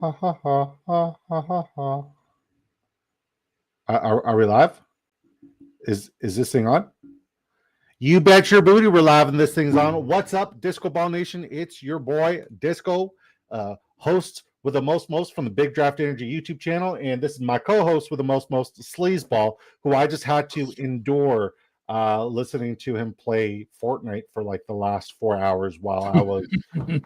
Ha ha ha ha ha ha ha. Are we live? Is this thing on? You bet your booty we're live and this thing's on. What's up, Disco Ball Nation? It's your boy Disco, host with the most from the Big Draft Energy YouTube channel, and this is my co-host with the most Sleezeball, who I just had to endure listening to him play Fortnite for like the last 4 hours while I was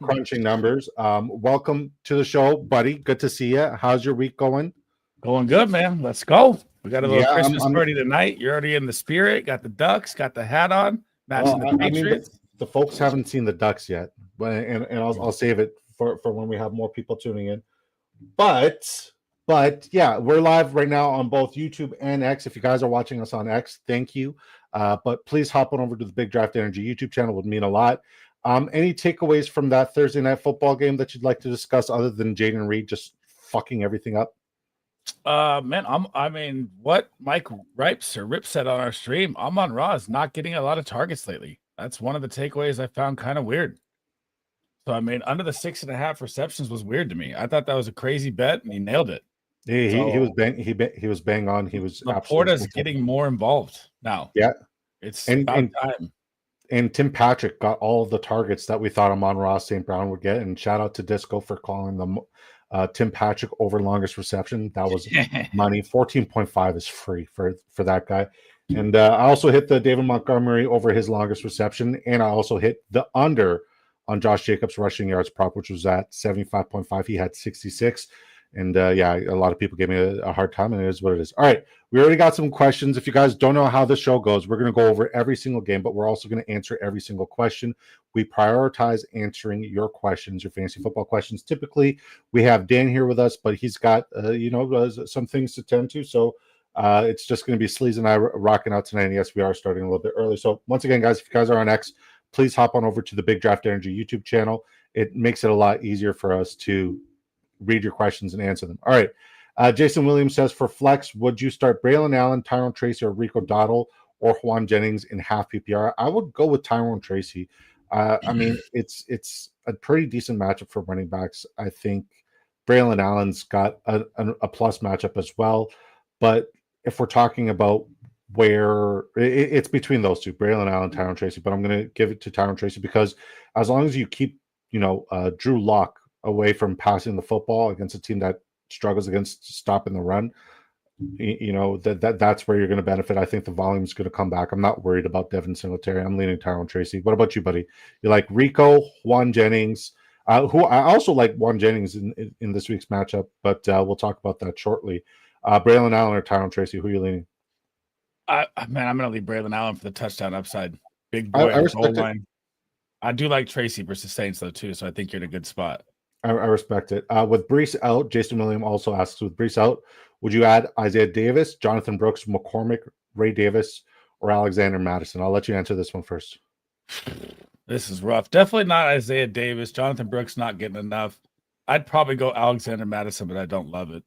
crunching numbers. Welcome to the show, buddy. Good to see you. How's your week going? Going good, man. Let's go. We got a little Yeah, Christmas party tonight. You're already in the spirit. Got the Ducks, got the hat on, matching the Patriots. I mean, the folks haven't seen the Ducks yet, but and I'll save it for when we have more people tuning in. But yeah, we're live right now on both YouTube and X. If you guys are watching us on X, thank you. But please hop on over to the Big Draft Energy YouTube channel. Would mean a lot. Any takeaways from that Thursday night football game that you'd like to discuss, other than Jaden Reed just fucking everything up? Man, I mean, what Mike Rip said on our stream, Amon-Ra is not getting a lot of targets lately. That's one of the takeaways I found kind of weird. So I mean, under the 6.5 receptions was weird to me. I thought that was a crazy bet, and he nailed it. He was bang on. He was Laporta's getting more involved now. Yeah, it's about time. And Tim Patrick got all of the targets that we thought Amon-Ra St. Brown would get. And shout out to Disco for calling them Tim Patrick over longest reception. That was money. 14.5 is free for that guy. And I also hit the David Montgomery over his longest reception. And I also hit the under on Josh Jacobs rushing yards prop, which was at 75.5. He had 66. And yeah, a lot of people gave me a hard time, and it is what it is. All right, we already got some questions. If you guys don't know how the show goes, we're going to go over every single game, but we're also going to answer every single question. We prioritize answering your questions, your fantasy football questions. Typically, we have Dan here with us, but he's got some things to tend to, so it's just going to be Sleez and I rocking out tonight. And yes, we are starting a little bit early. So once again, guys, if you guys are on X, please hop on over to the Big Draft Energy YouTube channel. It makes it a lot easier for us to read your questions and answer them. All right. Jason Williams says, for flex, would you start Braylon Allen, Tyrone Tracy, or Rico Dowdle, or Juan Jennings in half PPR? I would go with Tyrone Tracy. I mean, it's a pretty decent matchup for running backs. I think Braylon Allen's got a plus matchup as well. But if we're talking about where it's between those two, Braylon Allen, Tyrone Tracy, but I'm going to give it to Tyrone Tracy because as long as you keep, Drew Lock away from passing the football against a team that struggles against stopping the run, that's where you're going to benefit. I think the volume is going to come back. I'm not worried about Devin Singletary. I'm leaning Tyrone Tracy. What about you, buddy? You like Rico, Juan Jennings, who I also like Juan Jennings in this week's matchup, but we'll talk about that shortly. Braylon Allen or Tyrone Tracy, who are you leaning? Man, I'm going to leave Braylon Allen for the touchdown upside. Big boy goal line. I do like Tracy versus Saints, though, too, so I think you're in a good spot. I respect it. With Brees out, Jason William also asks, with Brees out, would you add Isaiah Davis, Jonathan Brooks, McCormick, Ray Davis, or Alexander Madison? I'll let you answer this one first. This is rough. Definitely not Isaiah Davis. Jonathan Brooks not getting enough. I'd probably go Alexander Madison, but I don't love it.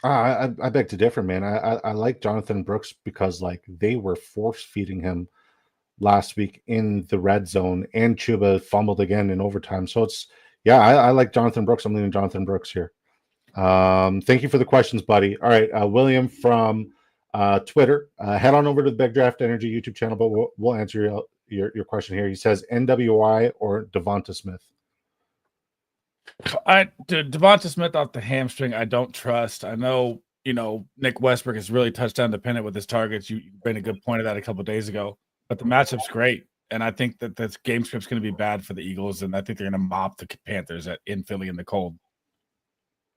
I beg to differ, man. I like Jonathan Brooks because they were force feeding him last week in the red zone, and Chuba fumbled again in overtime. So I like Jonathan Brooks. I'm leaning Jonathan Brooks here. Thank you for the questions, buddy. All right, William from Twitter, head on over to the Big Draft Energy YouTube channel, but we'll answer your question here. He says NWI or Devonta Smith. Devonta Smith off the hamstring, I don't trust. I know, Nick Westbrook is really touchdown dependent with his targets. You made a good point of that a couple of days ago, but the matchup's great. And I think that this game script's going to be bad for the Eagles, and I think they're going to mop the Panthers in Philly in the cold.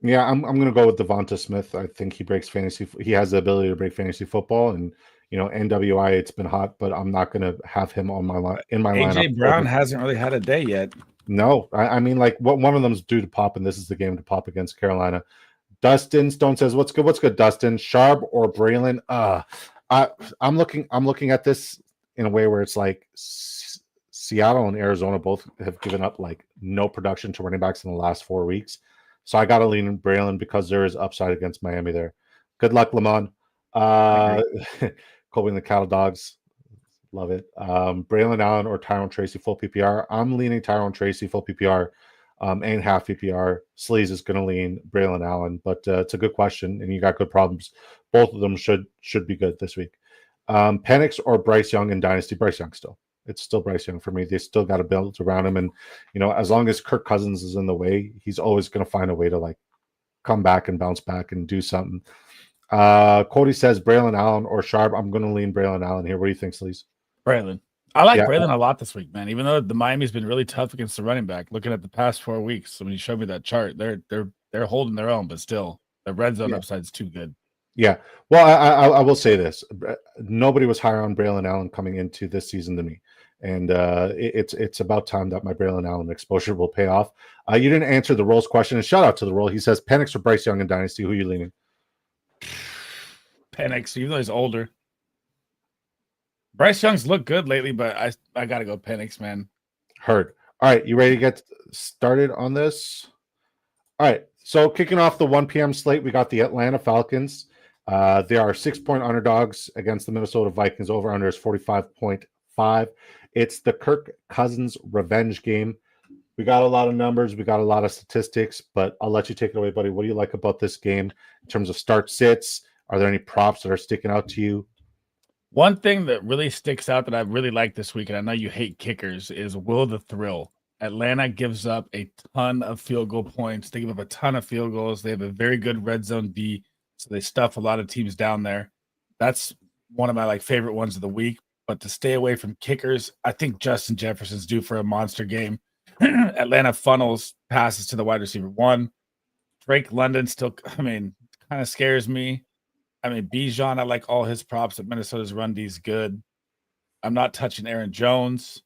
Yeah, I'm going to go with Devonta Smith. I think he breaks fantasy. He has the ability to break fantasy football, and NWI, it's been hot, but I'm not going to have him on my lineup. AJ Brown hasn't really had a day yet. No, I mean, one of them's due to pop, and this is the game to pop against Carolina. Dustin Stone says, "What's good, Dustin? Sharp or Braylon?" I'm looking at this in a way where it's like Seattle and Arizona both have given up no production to running backs in the last 4 weeks. So I got to lean in Braylon because there is upside against Miami there. Good luck, Lamont. Colby and the Cattle Dogs. Love it. Braylon Allen or Tyrone Tracy full PPR. I'm leaning Tyrone Tracy full PPR. and half PPR. Sleez is going to lean Braylon Allen, but it's a good question, and you got good problems. Both of them should be good this week. Penix or Bryce Young in Dynasty? Bryce Young still. It's still Bryce Young for me. They still got to build around him, and as long as Kirk Cousins is in the way, he's always going to find a way to like come back and bounce back and do something. Cody says Braylon Allen or Sharp. I'm going to lean Braylon Allen here. What do you think, Sleeze? Braylon. I like Braylon a lot this week, man. Even though the Miami's been really tough against the running back. Looking at the past 4 weeks, so when you showed me that chart, they're holding their own, but still, the red zone upside's too good. Yeah. Well, I will say this: nobody was higher on Braylon Allen coming into this season than me, and it's about time that my Braylon Allen exposure will pay off. You didn't answer the Rolls question, and shout out to the Roll. He says Penix or Bryce Young in Dynasty. Who are you leaning? Penix, even though he's older. Bryce Young's looked good lately, but I gotta go Penix, man. Heard. All right, you ready to get started on this? All right, so kicking off the 1 p.m. slate, we got the Atlanta Falcons. They are 6-point underdogs against the Minnesota Vikings. Over under is 45.5. It's the Kirk Cousins revenge game. We got a lot of numbers, we got a lot of statistics, but I'll let you take it away, buddy. What do you like about this game in terms of start sits? Are there any props that are sticking out to you? One thing that really sticks out that I really like this week, and I know you hate kickers, is Will the Thrill. Atlanta gives up a ton of field goal points. They give up a ton of field goals. They have a very good red zone D, so they stuff a lot of teams down there. That's one of my favorite ones of the week. But to stay away from kickers, I think Justin Jefferson's due for a monster game. Atlanta funnels passes to the wide receiver 1. Drake London still, kind of scares me. Bijan, I like all his props, but Minnesota's run D is good. I'm not touching Aaron Jones.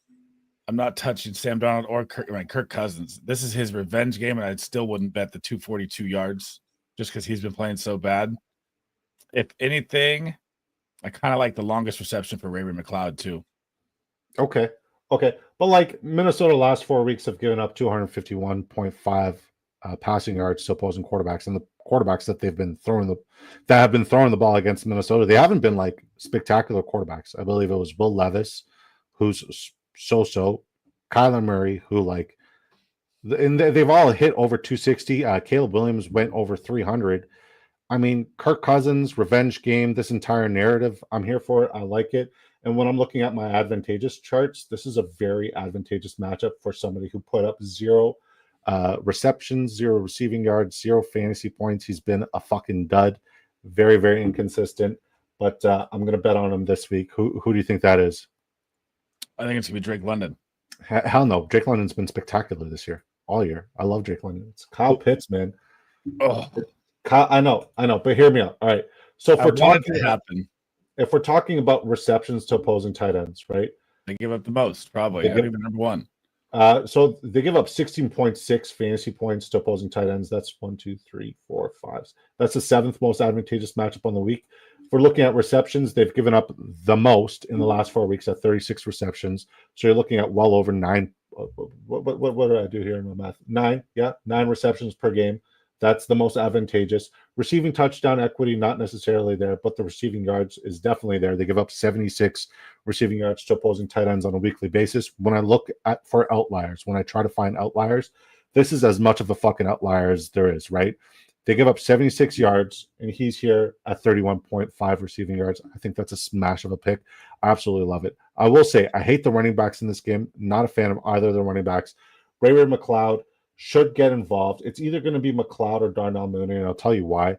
I'm not touching Sam Darnold or Kirk Cousins. This is his revenge game, and I still wouldn't bet the 242 yards just because he's been playing so bad. If anything, I kind of like the longest reception for Ray McLeod too. Okay. But Minnesota last 4 weeks have given up 251.5 passing yards to opposing quarterbacks, and the quarterbacks that have been throwing the ball against Minnesota, they haven't been spectacular quarterbacks. I believe it was Will Levis, who's so, Kyler Murray, who and they've all hit over 260. Caleb Williams went over 300. Kirk Cousins revenge game. This entire narrative, I'm here for it. I like it. And when I'm looking at my advantageous charts, this is a very advantageous matchup for somebody who put up 0 receptions, 0 receiving yards, 0 fantasy points. He's been a fucking dud. Very, very inconsistent. But I'm going to bet on him this week. Who do you think that is? I think it's going to be Drake London. Hell no. Drake London's been spectacular this year. All year. I love Drake London. It's Kyle Pitts, man. Oh, I know. But hear me out. All right. So if we're talking about receptions to opposing tight ends, right? They give up the most, probably. Even number 1. So they give up 16.6 fantasy points to opposing tight ends. That's 1, 2, 3, 4, 5. That's the 7th most advantageous matchup on the week. If we're looking at receptions, they've given up the most in the last 4 weeks at 36 receptions. So you're looking at well over 9. What did I do here in my math? 9. Yeah, 9 receptions per game. That's the most advantageous. Receiving touchdown equity, not necessarily there, but the receiving yards is definitely there. They give up 76 receiving yards to opposing tight ends on a weekly basis. When I look for outliers, when I try to find outliers, this is as much of a fucking outlier as there is, right? They give up 76 yards, and he's here at 31.5 receiving yards. I think that's a smash of a pick. I absolutely love it. I will say, I hate the running backs in this game. Not a fan of either of the running backs. Ray McLeod should get involved. It's either going to be McLeod or Darnell Mooney, and I'll tell you why.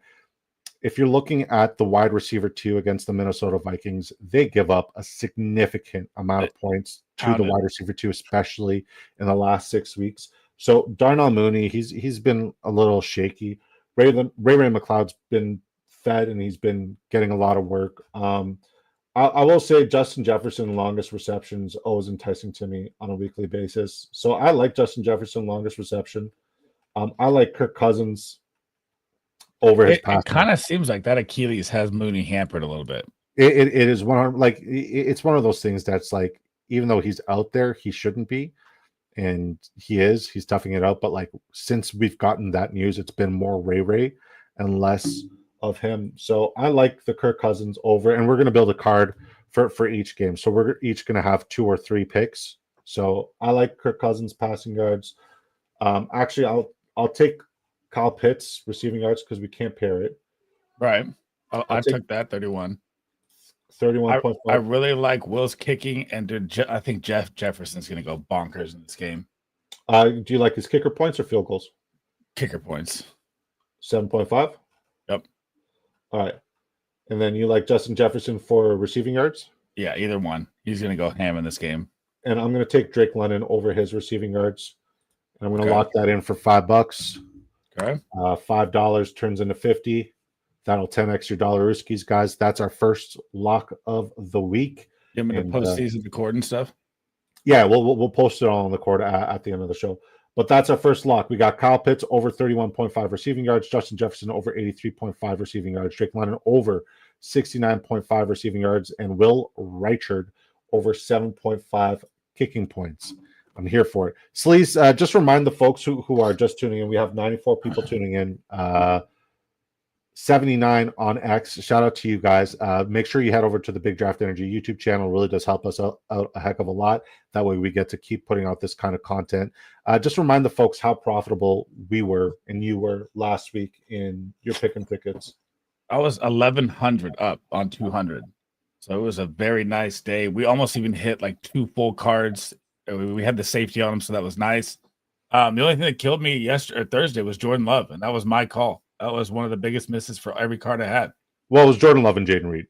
If you're looking at the wide receiver 2 against the Minnesota Vikings, they give up a significant amount of points to the wide receiver 2, especially in the last 6 weeks. So Darnell Mooney, he's been a little shaky. Ray McLeod's been fed, and he's been getting a lot of work. I will say Justin Jefferson, longest receptions, always enticing to me on a weekly basis. So I like Justin Jefferson, longest reception. I like Kirk Cousins over his pass. It kind of seems like that Achilles has Mooney hampered a little bit. It is it's one of those things that's even though he's out there, he shouldn't be. And he's toughing it out. But since we've gotten that news, it's been more Ray and less of him. So I like the Kirk Cousins over, and we're going to build a card for each game. So we're each going to have 2 or 3 picks. So I like Kirk Cousins passing yards. Actually, I'll take Kyle Pitts receiving yards because we can't pair it. Right. I took that 31. 31.5. I really like Will's kicking, and I think Jeff Jefferson's going to go bonkers in this game. Do you like his kicker points or field goals? Kicker points. 7.5? Yep. All right. And then you like Justin Jefferson for receiving yards? Yeah, either one. He's going to go ham in this game. And I'm going to take Drake London over his receiving yards. And I'm going to lock that in for $5. Okay. $5 turns into 50. That'll 10x your Dollarooskies, guys. That's our first lock of the week. You want me to post these in the cord and stuff? Yeah, we'll post it all on the cord at the end of the show. But that's our first lock. We got Kyle Pitts over 31.5 receiving yards, Justin Jefferson over 83.5 receiving yards, Drake London over 69.5 receiving yards, and Will Reichard over 7.5 kicking points. I'm here for it. Sleez, just remind the folks who are just tuning in. We have 94 people tuning in. 79 on X. Shout out to you guys. Make sure you head over to the Big Draft Energy YouTube channel. It really does help us out a heck of a lot. That way we get to keep putting out this kind of content. Just remind the folks how profitable we were and you were last week in your pick and tickets. I was 1,100 up on 200. So it was a very nice day. We almost even hit like 2 full cards. We had the safety on them, so that was nice. The only thing that killed me Thursday was Jordan Love, and that was my call. That was one of the biggest misses for every card I had. Well, it was Jordan Love and Jaden Reed.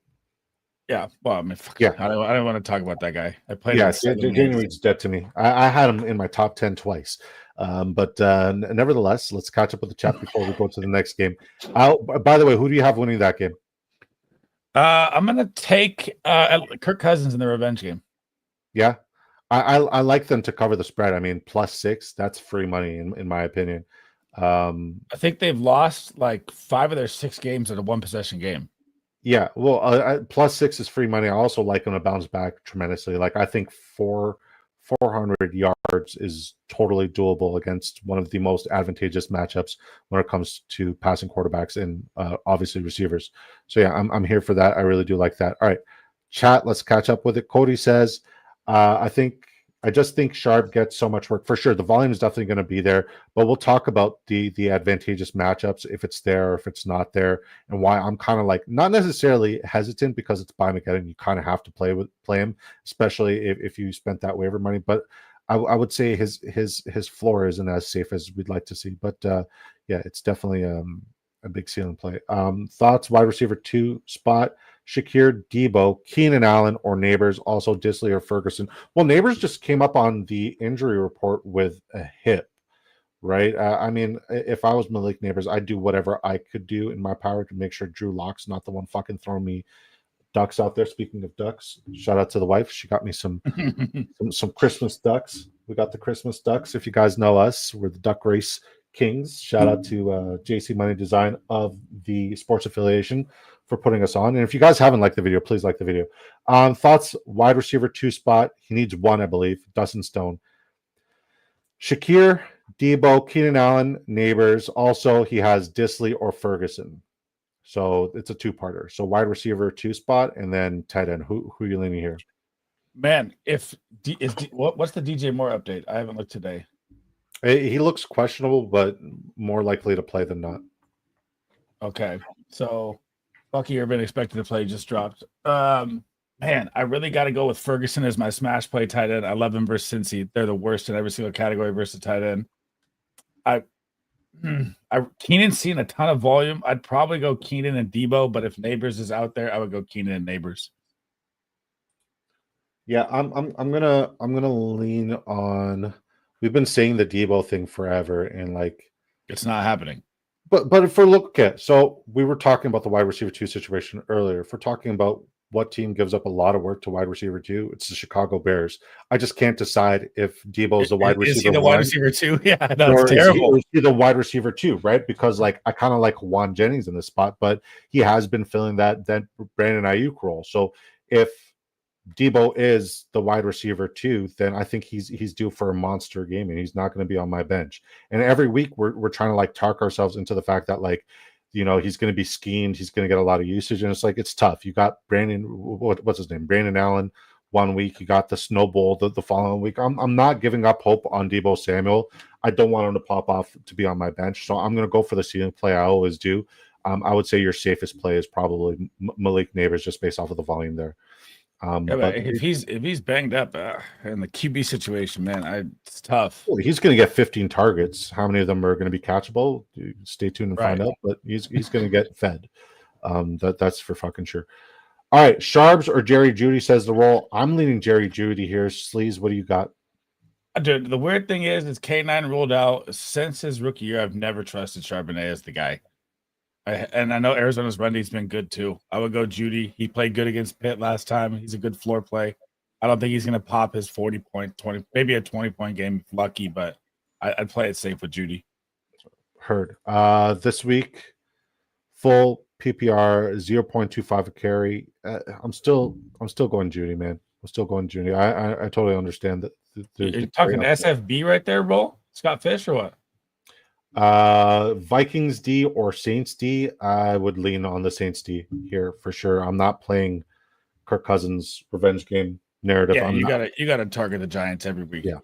Yeah. Well, I mean, yeah. I don't want to talk about that guy. I played. Yeah, Jaden Reed's dead to me. I had him in my top 10 twice. But nevertheless, let's catch up with the chat before we go to the next game. By the way, who do you have winning that game? I'm going to take Kirk Cousins in the revenge game. Yeah. I like them to cover the spread. I mean, +6, that's free money in my opinion. I think they've lost like 5 of their 6 games in a 1-possession game. Yeah, well, +6 is free money. I also like them to bounce back tremendously. Like I think 400 yards is totally doable against one of the most advantageous matchups when it comes to passing quarterbacks and obviously receivers. So yeah, I'm here for that. I really do like that. All right, chat, let's catch up with it. Cody says, I just think Sharp gets so much work. For sure, the volume is definitely going to be there, but we'll talk about the advantageous matchups, if it's there or if it's not there, and why I'm kind of like not necessarily hesitant because it's Biomageddon. You kind of have to play him, especially if you spent that waiver money. But I would say his floor isn't as safe as we'd like to see. But yeah, it's definitely a big ceiling play. Thoughts, wide receiver 2 spot. Shakir, Debo, Keenan Allen, or Neighbors, also Disley or Ferguson. Well, Neighbors just came up on the injury report with a hip, right? I mean, if I was Malik Neighbors, I'd do whatever I could do in my power to make sure Drew Lock's not the one fucking throwing me ducks out there. Speaking of ducks, shout out to the wife. She got me some Christmas ducks. We got the Christmas ducks. If you guys know us, we're the Duck Race Kings. Shout out to JC Money Design of the sports affiliation for putting us on. And if you guys haven't liked the video, please like the video. Thoughts, wide receiver 2 spot. He needs 1, I believe. Dustin Stone. Shakir, Debo, Keenan Allen, Neighbors. Also, he has Disley or Ferguson. So it's a 2-parter. So wide receiver 2 spot, and then tight end. Who are you leaning here? Man, what's the DJ Moore update? I haven't looked today. He looks questionable, but more likely to play than not. Okay, so Bucky Urban expected to play just dropped. Man, I really got to go with Ferguson as my smash play tight end. I love him versus Cincy. They're the worst in every single category versus tight end. Keenan's seen a ton of volume. I'd probably go Keenan and Debo, but if Neighbors is out there, I would go Keenan and Neighbors. Yeah, I'm gonna lean on. We've been saying the Debo thing forever, and like it's not happening. But if we're looking, so we were talking about the wide receiver 2 situation earlier. If we're talking about what team gives up a lot of work to wide receiver 2, it's the Chicago Bears. I just can't decide if Debo is the wide receiver. Is he the wide receiver 2? Yeah, that's terrible. Is he the wide receiver 2, right? Because like I kind of like Juan Jennings in this spot, but he has been filling that Brandon Ayuk role. So if Debo is the wide receiver 2, then I think he's due for a monster game, and he's not going to be on my bench. And every week we're trying to like talk ourselves into the fact that like, you know, he's going to be schemed, he's going to get a lot of usage, and it's like it's tough. You got Brandon, what's his name, Brandon Allen, one week. You got the snowball the following week. I'm not giving up hope on Deebo Samuel. I don't want him to pop off to be on my bench, so I'm going to go for the ceiling play I always do. I would say your safest play is probably Malik Neighbors, just based off of the volume there. But if he's banged up in the QB situation, man, it's tough. Well, he's going to get 15 targets. How many of them are going to be catchable? Stay tuned and find out. But he's going to get fed. That's for fucking sure. All right, Sharps or Jerry Jeudy says the role. I'm leaning Jerry Jeudy here. Sleez, what do you got? Dude, the weird thing is K9 ruled out. Since his rookie year, I've never trusted Charbonnet as the guy. And I know Arizona's run D's been good too. I would go Jeudy. He played good against Pitt last time. He's a good floor play. I don't think he's going to pop his 40-point, 20, maybe a 20-point game if lucky, but I'd play it safe with Jeudy. Heard. This week, full PPR 0.25 a carry. I'm still going Jeudy, man. I'm still going Jeudy. I totally understand that. You're talking SFB right there, bro? Scott Fish or what? Vikings D or Saints D. I would lean on the Saints D here for sure. I'm not playing Kirk Cousins revenge game narrative. Yeah, you gotta target the Giants every week. Yeah.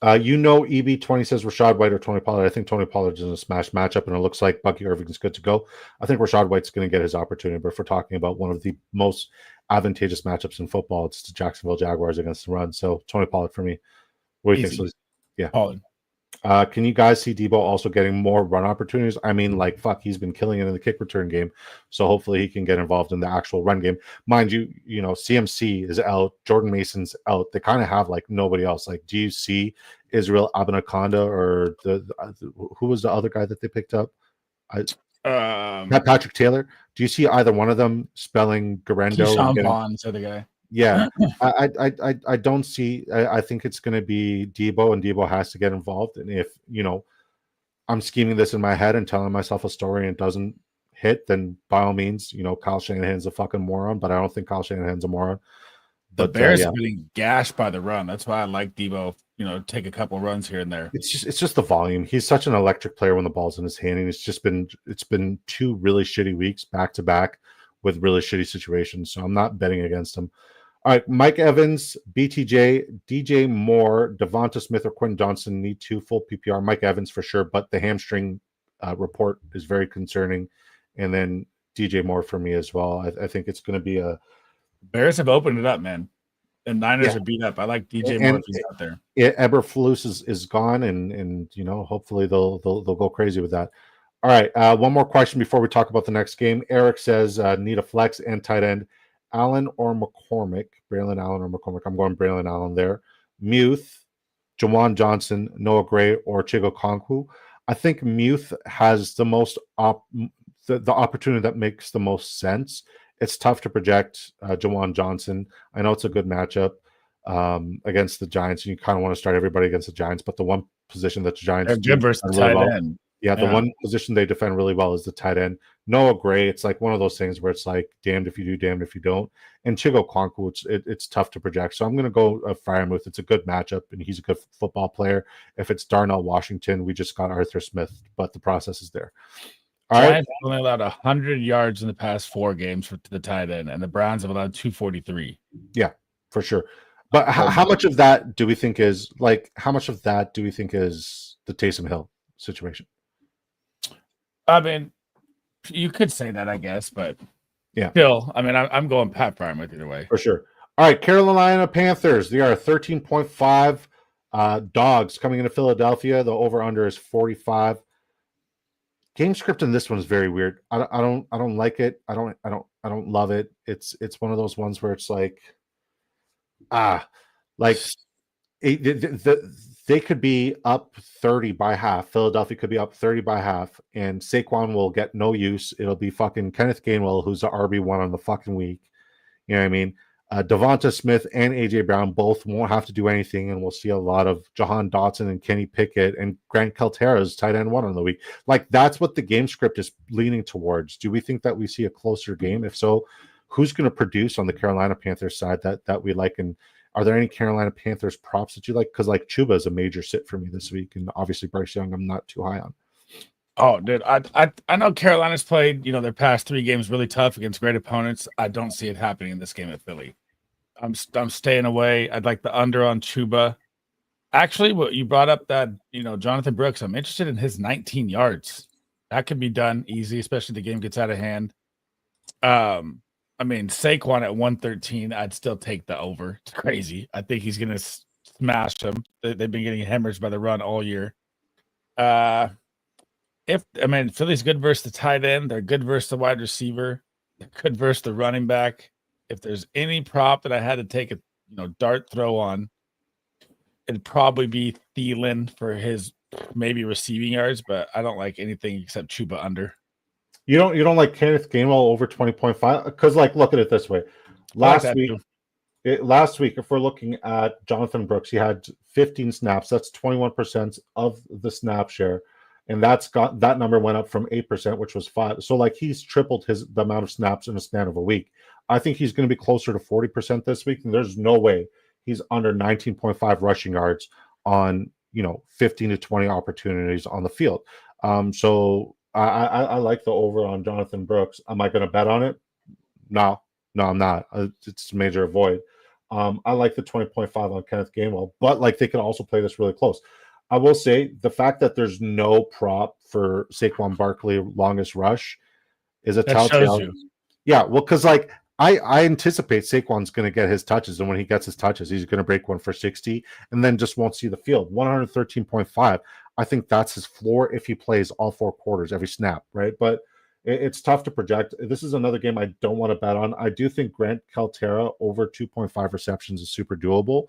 EB20 says Rashad White or Tony Pollard. I think Tony Pollard is in a smash matchup, and it looks like Bucky Irving's good to go. I think Rashad White's going to get his opportunity, but if we're talking about one of the most advantageous matchups in football, it's the Jacksonville Jaguars against the run. So Tony Pollard for me. What do you think? Yeah, Pollard. Can you guys see Deebo also getting more run opportunities? I mean, he's been killing it in the kick return game, so hopefully he can get involved in the actual run game. Mind you, CMC is out, Jordan Mason's out. They kind of have nobody else. Do you see Israel Abanaconda or who was the other guy that they picked up? Patrick Taylor. Do you see either one of them spelling Garendo? Keyshawn Vaughn's the other guy. Yeah, I don't see. I think it's going to be Deebo, and Deebo has to get involved. And if I'm scheming this in my head and telling myself a story and it doesn't hit, then by all means, Kyle Shanahan's a fucking moron. But I don't think Kyle Shanahan's a moron. The Bears are getting gashed by the run. That's why I like Deebo. Take a couple runs here and there. It's just the volume. He's such an electric player when the ball's in his hand, and it's been 2 really shitty weeks back to back with really shitty situations. So I'm not betting against him. All right, Mike Evans, BTJ, DJ Moore, Devonta Smith, or Quentin Johnson need 2 full PPR. Mike Evans for sure, but the hamstring report is very concerning. And then DJ Moore for me as well. I think it's going to be a... Bears have opened it up, man. And Niners are beat up. I like DJ Moore if he's out there. Eberflus is gone, and hopefully they'll go crazy with that. All right, one more question before we talk about the next game. Eric says need a flex and tight end. Allen or McCormick? Braylon Allen or McCormick? I'm going Braylon Allen there. Muth, Jawan Johnson, Noah Gray, or Chigo Konkwu. I think Muth has the most the opportunity that makes the most sense. It's tough to project Jawan Johnson. I know it's a good matchup against the Giants, and you kind of want to start everybody against the Giants, but the one position that the Giants do versus tight end. Yeah, the one position they defend really well is the tight end. Noah Gray, it's one of those things where it's damned if you do, damned if you don't. And Chigo Konkwu, it's tough to project. So I'm going to go Freiermuth. It's a good matchup, and he's a good football player. If it's Darnell Washington, we just got Arthur Smith, but the process is there. All Giants have only allowed 100 yards in the past 4 games to the tight end, and the Browns have allowed 243. Yeah, for sure. But how much of that do we think is the Taysom Hill situation? I mean, you could say that, I guess, but yeah. Still, I mean, I'm going Pat Freiermuth either way. For sure. All right, Carolina Panthers. They are 13.5 dogs coming into Philadelphia. The over/under is 45. Game script in this one is very weird. I don't like it. I don't love it. It's one of those ones where it's they could be up 30 by half. Philadelphia could be up 30 by half, and Saquon will get no use. It'll be fucking Kenneth Gainwell, who's the RB1 on the fucking week. You know what I mean? Devonta Smith and AJ Brown both won't have to do anything, and we'll see a lot of Jahan Dotson and Kenny Pickett and Grant Caltera's tight end 1 on the week. That's what the game script is leaning towards. Do we think that we see a closer game? If so, who's going to produce on the Carolina Panthers side that we like? And are there any Carolina Panthers props that you like? Because Chuba is a major sit for me this week, and obviously Bryce Young I'm not too high on. Oh, dude, I know Carolina's played their past 3 games really tough against great opponents. I don't see it happening in this game at Philly. I'm staying away. I'd like the under on Chuba. Actually, what you brought up that, Jonathan Brooks, I'm interested in his 19 yards. That could be done easy, especially if the game gets out of hand. Saquon at 113, I'd still take the over. It's crazy. I think he's going to smash them. They've been getting hemorrhaged by the run all year. Philly's good versus the tight end. They're good versus the wide receiver. They're good versus the running back. If there's any prop that I had to take a dart throw on, it'd probably be Thielen for his maybe receiving yards, but I don't like anything except Chuba under. You don't like Kenneth Gainwell over 20.5? Because look at it this way. Last week, if we're looking at Jonathan Brooks, he had 15 snaps. That's 21% of the snap share. And that number went up from 8%, which was 5. So he's tripled the amount of snaps in a span of a week. I think he's going to be closer to 40% this week. And there's no way he's under 19.5 rushing yards on 15 to 20 opportunities on the field. So I like the over on Jonathan Brooks. Am I going to bet on it? No, I'm not. It's a major avoid. I like the 20.5 on Kenneth Gainwell, but they could also play this really close. I will say the fact that there's no prop for Saquon Barkley longest rush is a telltale. Yeah, well, because I anticipate Saquon's going to get his touches, and when he gets his touches, he's going to break one for 60, and then just won't see the field. 113.5. I think that's his floor if he plays all 4 quarters, every snap, right? But it's tough to project. This is another game I don't want to bet on. I do think Grant Caltera over 2.5 receptions is super doable.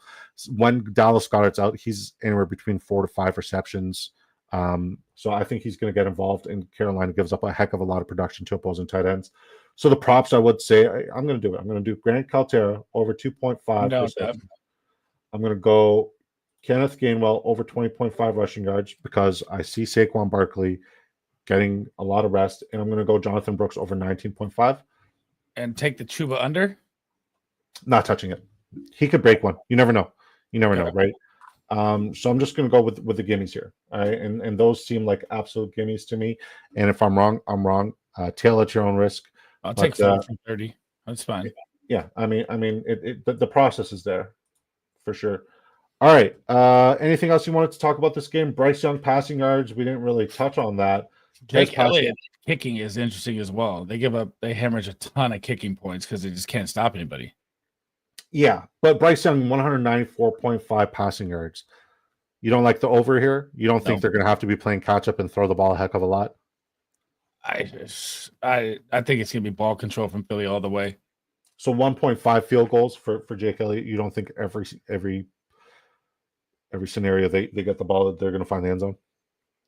When Dallas Goedert's out, he's anywhere between 4 to 5 receptions. So I think he's going to get involved, and Carolina gives up a heck of a lot of production to opposing tight ends. So the props, I would say, I'm going to do it. I'm going to do Grant Caltera over 2.5 receptions. I'm going to go Kenneth Gainwell over 20.5 rushing yards because I see Saquon Barkley getting a lot of rest, and I'm going to go Jonathan Brooks over 19.5. And take the Chuba under? Not touching it. He could break one. You never know. You never know, right? So I'm just going to go with the gimmies here. All right? And those seem like absolute gimmies to me. And if I'm wrong, I'm wrong. Tail at your own risk. I'll take 4 from 30. That's fine. Yeah, the process is there for sure. All right. Anything else you wanted to talk about this game? Bryce Young passing yards. We didn't really touch on that. Jake Elliott kicking is interesting as well. They hemorrhage a ton of kicking points because they just can't stop anybody. Yeah, but Bryce Young 194.5 passing yards. You don't like the over here? You don't think they're going to have to be playing catch up and throw the ball a heck of a lot? I think it's going to be ball control from Philly all the way. So 1.5 field goals for Jake Elliott. You don't think every scenario they get the ball that they're going to find the end zone?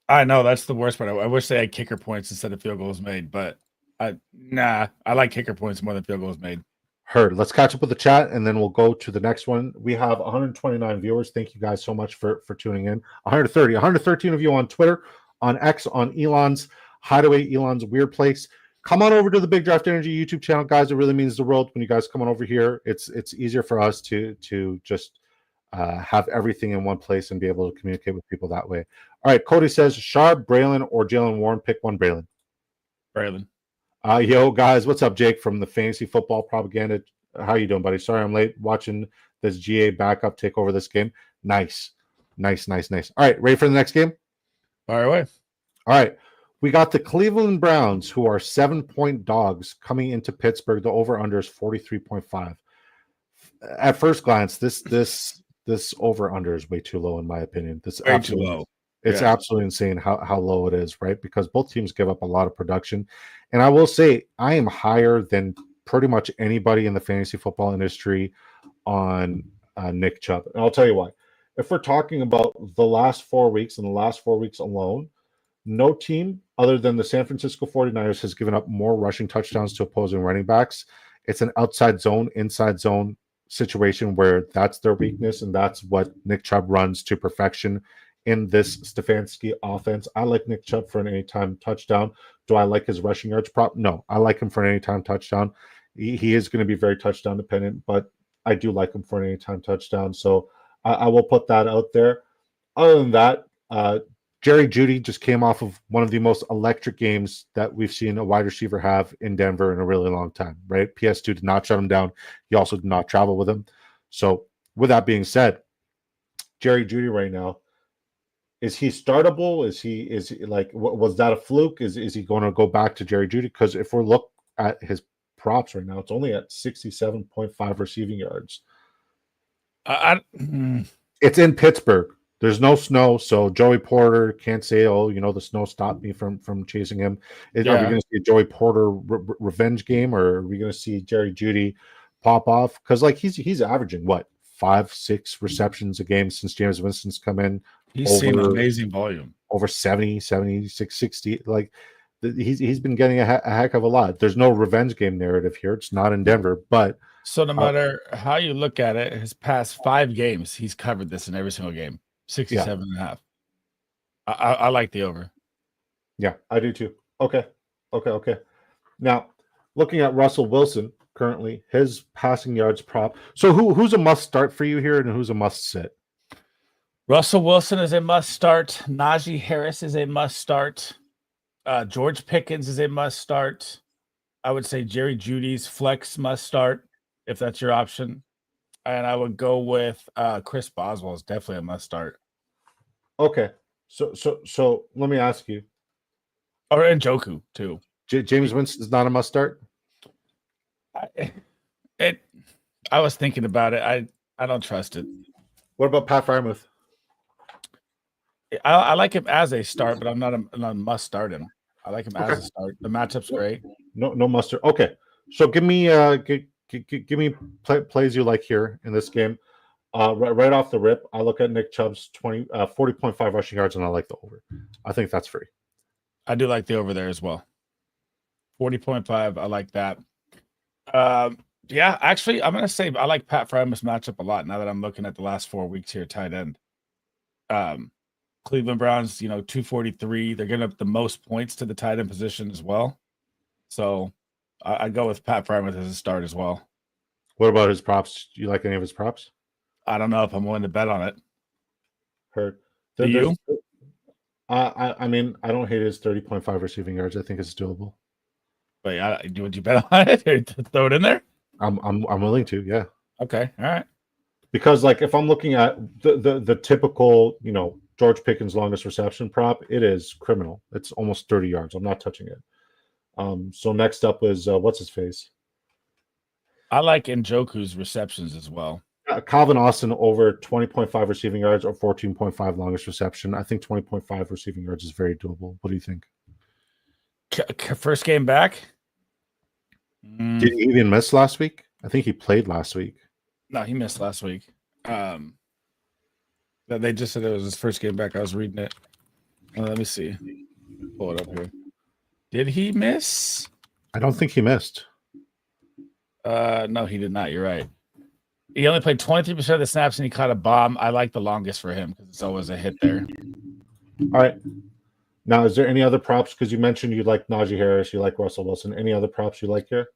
I know that's the worst part. I wish they had kicker points instead of field goals made, but I like kicker points more than field goals made. Heard. Let's catch up with the chat, and then we'll go to the next one. We have 129 viewers. Thank you guys so much for tuning in. 113 of you on Twitter, on X, on Elon's Hideaway, Elon's Weird Place. Come on over to the Big Draft Energy YouTube channel, guys. It really means the world when you guys come on over here. It's easier for us to just have everything in one place and be able to communicate with people that way. All right, Cody says, Sharp, Braylon, or Jalen Warren. Pick one, Braylon. Yo, guys, what's up, Jake from the Fantasy Football Propaganda? How you doing, buddy? Sorry I'm late watching this GA backup take over this game. Nice. All right, ready for the next game? Fire away. All right, we got the Cleveland Browns, who are 7-point dogs coming into Pittsburgh. The over-under is 43.5. At first glance, this over-under is way too low, in my opinion. This way too low. It's absolutely insane how low it is, right? Because both teams give up a lot of production. And I will say, I am higher than pretty much anybody in the fantasy football industry on Nick Chubb. And I'll tell you why. If we're talking about the last 4 weeks, and the last 4 weeks alone, no team other than the San Francisco 49ers has given up more rushing touchdowns to opposing running backs. It's an outside zone, inside zone situation where that's their weakness, and that's what Nick Chubb runs to perfection in this Stefanski offense. I like Nick Chubb for an anytime touchdown. Do I like his rushing yards prop? No, I like him for an anytime touchdown. He is going to be very touchdown dependent, but I do like him for an anytime touchdown. So I will put that out there. Other than that, Jerry Jeudy just came off of one of the most electric games that we've seen a wide receiver have in Denver in a really long time, right? PS2 did not shut him down. He also did not travel with him. So with that being said, Jerry Jeudy right now, is he startable? Is he like, was that a fluke? Is he going to go back to Jerry Jeudy? Because if we look at his props right now, it's only at 67.5 receiving yards. It's in Pittsburgh. There's no snow, so Joey Porter can't say, "Oh, the snow stopped me from chasing him." Are we going to see a Joey Porter revenge game, or are we going to see Jerry Jeudy pop off? Because like he's averaging what 5-6 receptions a game since James Winston's come in. He's seen amazing volume, over 70, 76, 60. Like he's been getting a heck of a lot. There's no revenge game narrative here. It's not in Denver, but so no matter how you look at it, his past 5 games, he's covered this in every single game. 67.5. I like the over. Yeah, I do too. Okay. Now, looking at Russell Wilson currently, his passing yards prop. So who's a must start for you here, and who's a must sit? Russell Wilson is a must start. Najee Harris is a must start. George Pickens is a must start. I would say Jerry Jeudy's flex must start if that's your option. And I would go with Chris Boswell is definitely a must start. Okay, so let me ask you, or Njoku too. James Winston is not a must start. I was thinking about it. I don't trust it. What about Pat Freiermuth? I like him as a start, but I'm not a must start him. I like him as a start. The matchup's great. No mustard. Okay, so give me give me plays you like here in this game. Right off the rip, I look at Nick Chubb's 40.5 rushing yards, and I like the over. I think that's free. I do like the over there as well. 40.5, I like that. Yeah, actually, I'm gonna say I like Pat Freiermuth's matchup a lot now that I'm looking at the last 4 weeks here, tight end. Cleveland Browns, 243. They're getting up the most points to the tight end position as well. So I go with Pat Freiermuth as a start as well. What about his props? Do you like any of his props? I don't know if I'm willing to bet on it. Heard. Do you? I mean, I don't hate his 30.5 receiving yards. I think it's doable. But would you bet on it or throw it in there? I'm willing to. Yeah. Okay. All right. Because like if I'm looking at the typical, George Pickens' longest reception prop, it is criminal. It's almost 30 yards. I'm not touching it. So next up is what's his face? I like Njoku's receptions as well. Calvin Austin over 20.5 receiving yards or 14.5 longest reception. I think 20.5 receiving yards is very doable. What do you think? First game back? Did he even miss last week? I think he played last week. No, he missed last week. They just said it was his first game back. I was reading it. Let me see. Pull it up here. Did he miss? I don't think he missed. No, he did not. You're right. He only played 23% of the snaps and he caught a bomb. I like the longest for him because it's always a hit there. All right. Now, is there any other props? Because you mentioned you like Najee Harris, you like Russell Wilson. Any other props you like here?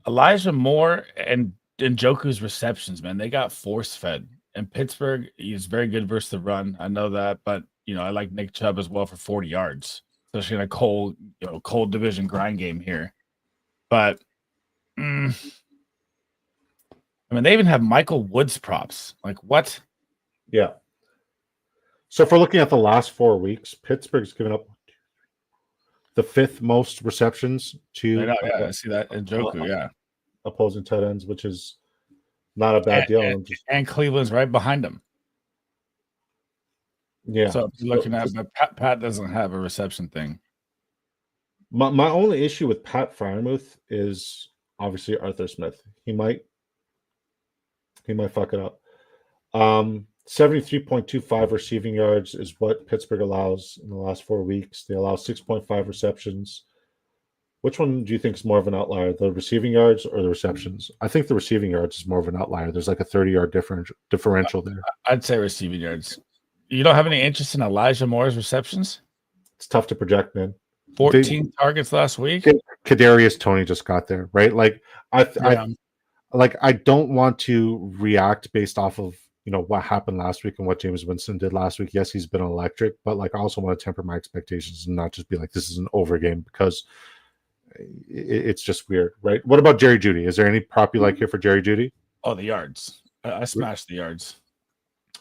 Elijah Moore and Njoku's receptions, man, they got force fed. And Pittsburgh, he's very good versus the run. I know that, but I like Nick Chubb as well for 40 yards, especially in a cold division grind game here. But they even have Michael Woods props. Like what? Yeah. So if we're looking at the last 4 weeks, Pittsburgh's given up the 5th most receptions to I see that. Njoku, opposing tight ends, which is not a bad deal. And Cleveland's right behind him. Yeah. So if you're looking at, but Pat doesn't have a reception thing. My only issue with Pat Freiermuth is obviously Arthur Smith. He might fuck it up. 73.25 receiving yards is what Pittsburgh allows in the last 4 weeks. They allow 6.5 receptions. Which one do you think is more of an outlier, the receiving yards or the receptions? I think the receiving yards is more of an outlier. There's like a 30-yard differential there. I'd say receiving yards. You don't have any interest in Elijah Moore's receptions? It's tough to project, man. 14 targets last week. Kadarius Toney just got there, right? Like I don't want to react based off of what happened last week and what James Winston did last week. Yes, he's been electric, but like I also want to temper my expectations and not just be like this is an over game because it's just weird, right? What about Jerry Jeudy? Is there any prop you like here for Jerry Jeudy? Oh, the yards. I smashed the yards.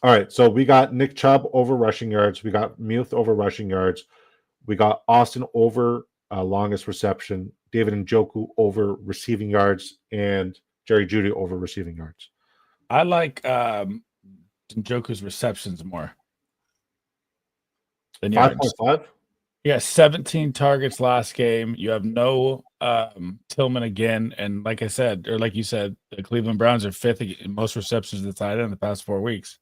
All right, so we got Nick Chubb over rushing yards. We got Muth over rushing yards. We got Austin over longest reception. David Njoku over receiving yards, and Jerry Jeudy over receiving yards. I like Njoku's receptions more than yards. 5.5? Yeah, 17 targets last game. You have no Tillman again, and like I said, or like you said, the Cleveland Browns are fifth in most receptions to the tight end in the past 4 weeks.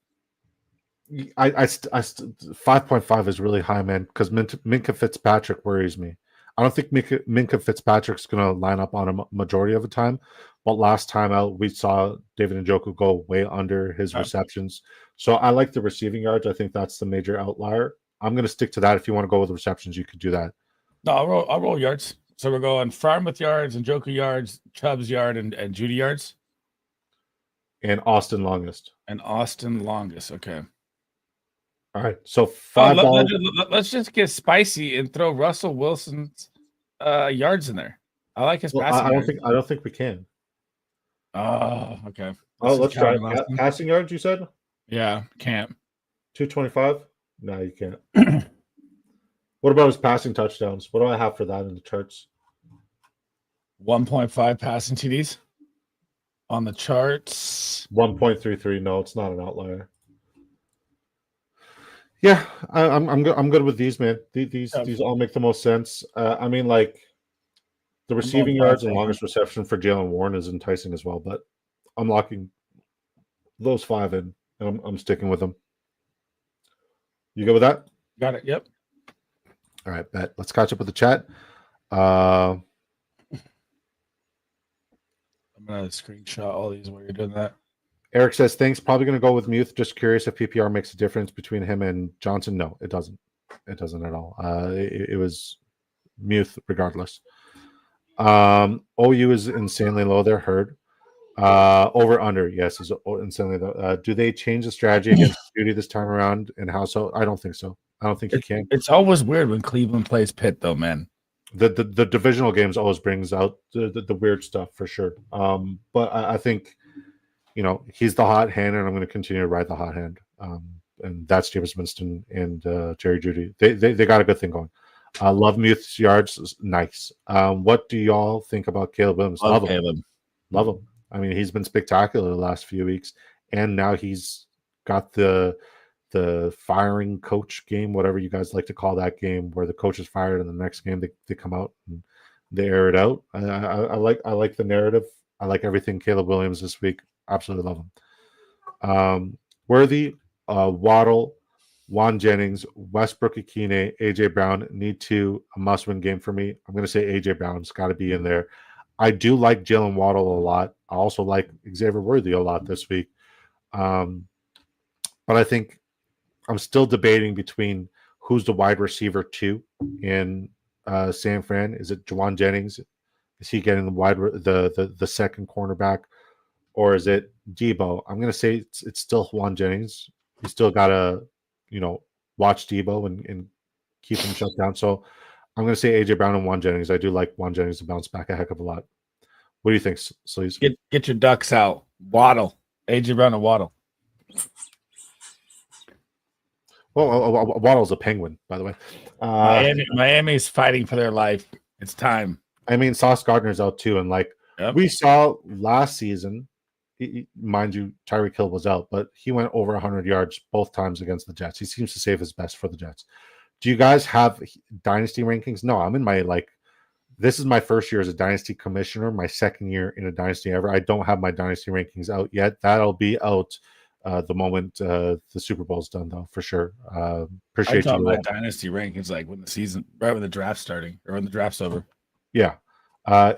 I 5.5 is really high, man, because Minkah Fitzpatrick worries me. I don't think Minkah Fitzpatrick's going to line up on a majority of the time, but last time out, we saw David Njoku go way under his receptions. So I like the receiving yards. I think that's the major outlier. I'm going to stick to that. If you want to go with receptions, you could do that. No, I'll roll yards. So we're going Farmouth yards, Njoku yards, Chubb's yard, and Jeudy yards. And Austin longest. Okay. All right, so $5. Let's just get spicy and throw Russell Wilson's yards in there. I like his passing. I don't think we can. Oh, okay. Let's try passing yards. You said? Yeah, can't. 225? No, you can't. What about his passing touchdowns? What do I have for that in the charts? 1.5 passing TDs on the charts. 1.33. No, it's not an outlier. Yeah, I'm good with these, man. These all make the most sense. I mean, like the receiving yards and longest reception for Jaylen Warren is enticing as well, but I'm locking those 5 in, and I'm sticking with them. You good with that? Got it. Yep. All right, bet. Let's catch up with the chat. I'm gonna screenshot all these while you're doing that. Eric says, thanks. Probably going to go with Muth. Just curious if PPR makes a difference between him and Johnson. No, it doesn't. It doesn't at all. It was Muth regardless. OU is insanely low. They're heard. Over under, yes, is insanely low. Do they change the strategy against Jeudy this time around? And how so? I don't think so. I don't think you can. It's always weird when Cleveland plays Pitt, though, man. The divisional games always brings out the weird stuff for sure. But I think he's the hot hand, and I'm going to continue to ride the hot hand. And that's James Winston and Jerry Jeudy. They got a good thing going. Love Muth's yards, nice. What do y'all think about Caleb Williams? Love him. Love him. I mean, he's been spectacular the last few weeks, and now he's got the firing coach game, whatever you guys like to call that game, where the coach is fired, and the next game they come out and they air it out. I like the narrative. I like everything Caleb Williams this week. Absolutely love him. Worthy, Waddle, Juan Jennings, Westbrook Ikine, AJ Brown need to a must-win game for me. I'm going to say AJ Brown's got to be in there. I do like Jalen Waddle a lot. I also like Xavier Worthy a lot this week. But I think I'm still debating between who's the wide receiver 2 in San Fran. Is it Juwan Jennings? Is he getting the second cornerback? Or is it Debo? I'm going to say it's still Juwan Jennings. You still got to, watch Debo and keep him shut down. So I'm going to say AJ Brown and Juwan Jennings. I do like Juwan Jennings to bounce back a heck of a lot. What do you think, Sleez? Get your ducks out. Waddle. AJ Brown and Waddle. Well, Waddle's a Penguin, by the way. Miami's fighting for their life. It's time. I mean, Sauce Gardner's out too. And we saw last season, mind you, Tyreek Hill was out, but he went over 100 yards both times against the Jets. He seems to save his best for the Jets. Do you guys have dynasty rankings? No, I'm in my this is my first year as a dynasty commissioner, my second year in a dynasty ever. I don't have my dynasty rankings out yet. That'll be out the moment the Super Bowl's done, though, for sure. Appreciate you. My dynasty rankings when the season, right when the draft's starting or when the draft's over. Yeah.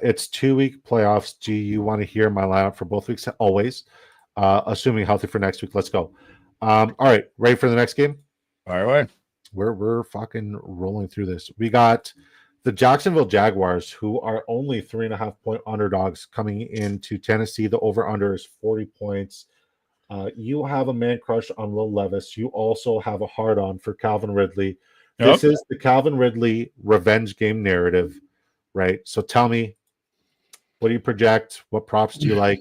It's 2-week playoffs. Do you want to hear my lineup for both weeks? Always. Assuming healthy for next week. Let's go. All right. Ready for the next game? Fire away. We're fucking rolling through this. We got the Jacksonville Jaguars, who are only 3.5-point underdogs coming into Tennessee. The over-under is 40 points. You have a man crush on Will Levis. You also have a hard-on for Calvin Ridley. Yep. This is the Calvin Ridley revenge game narrative, right? So tell me, what do you project? What props do you like?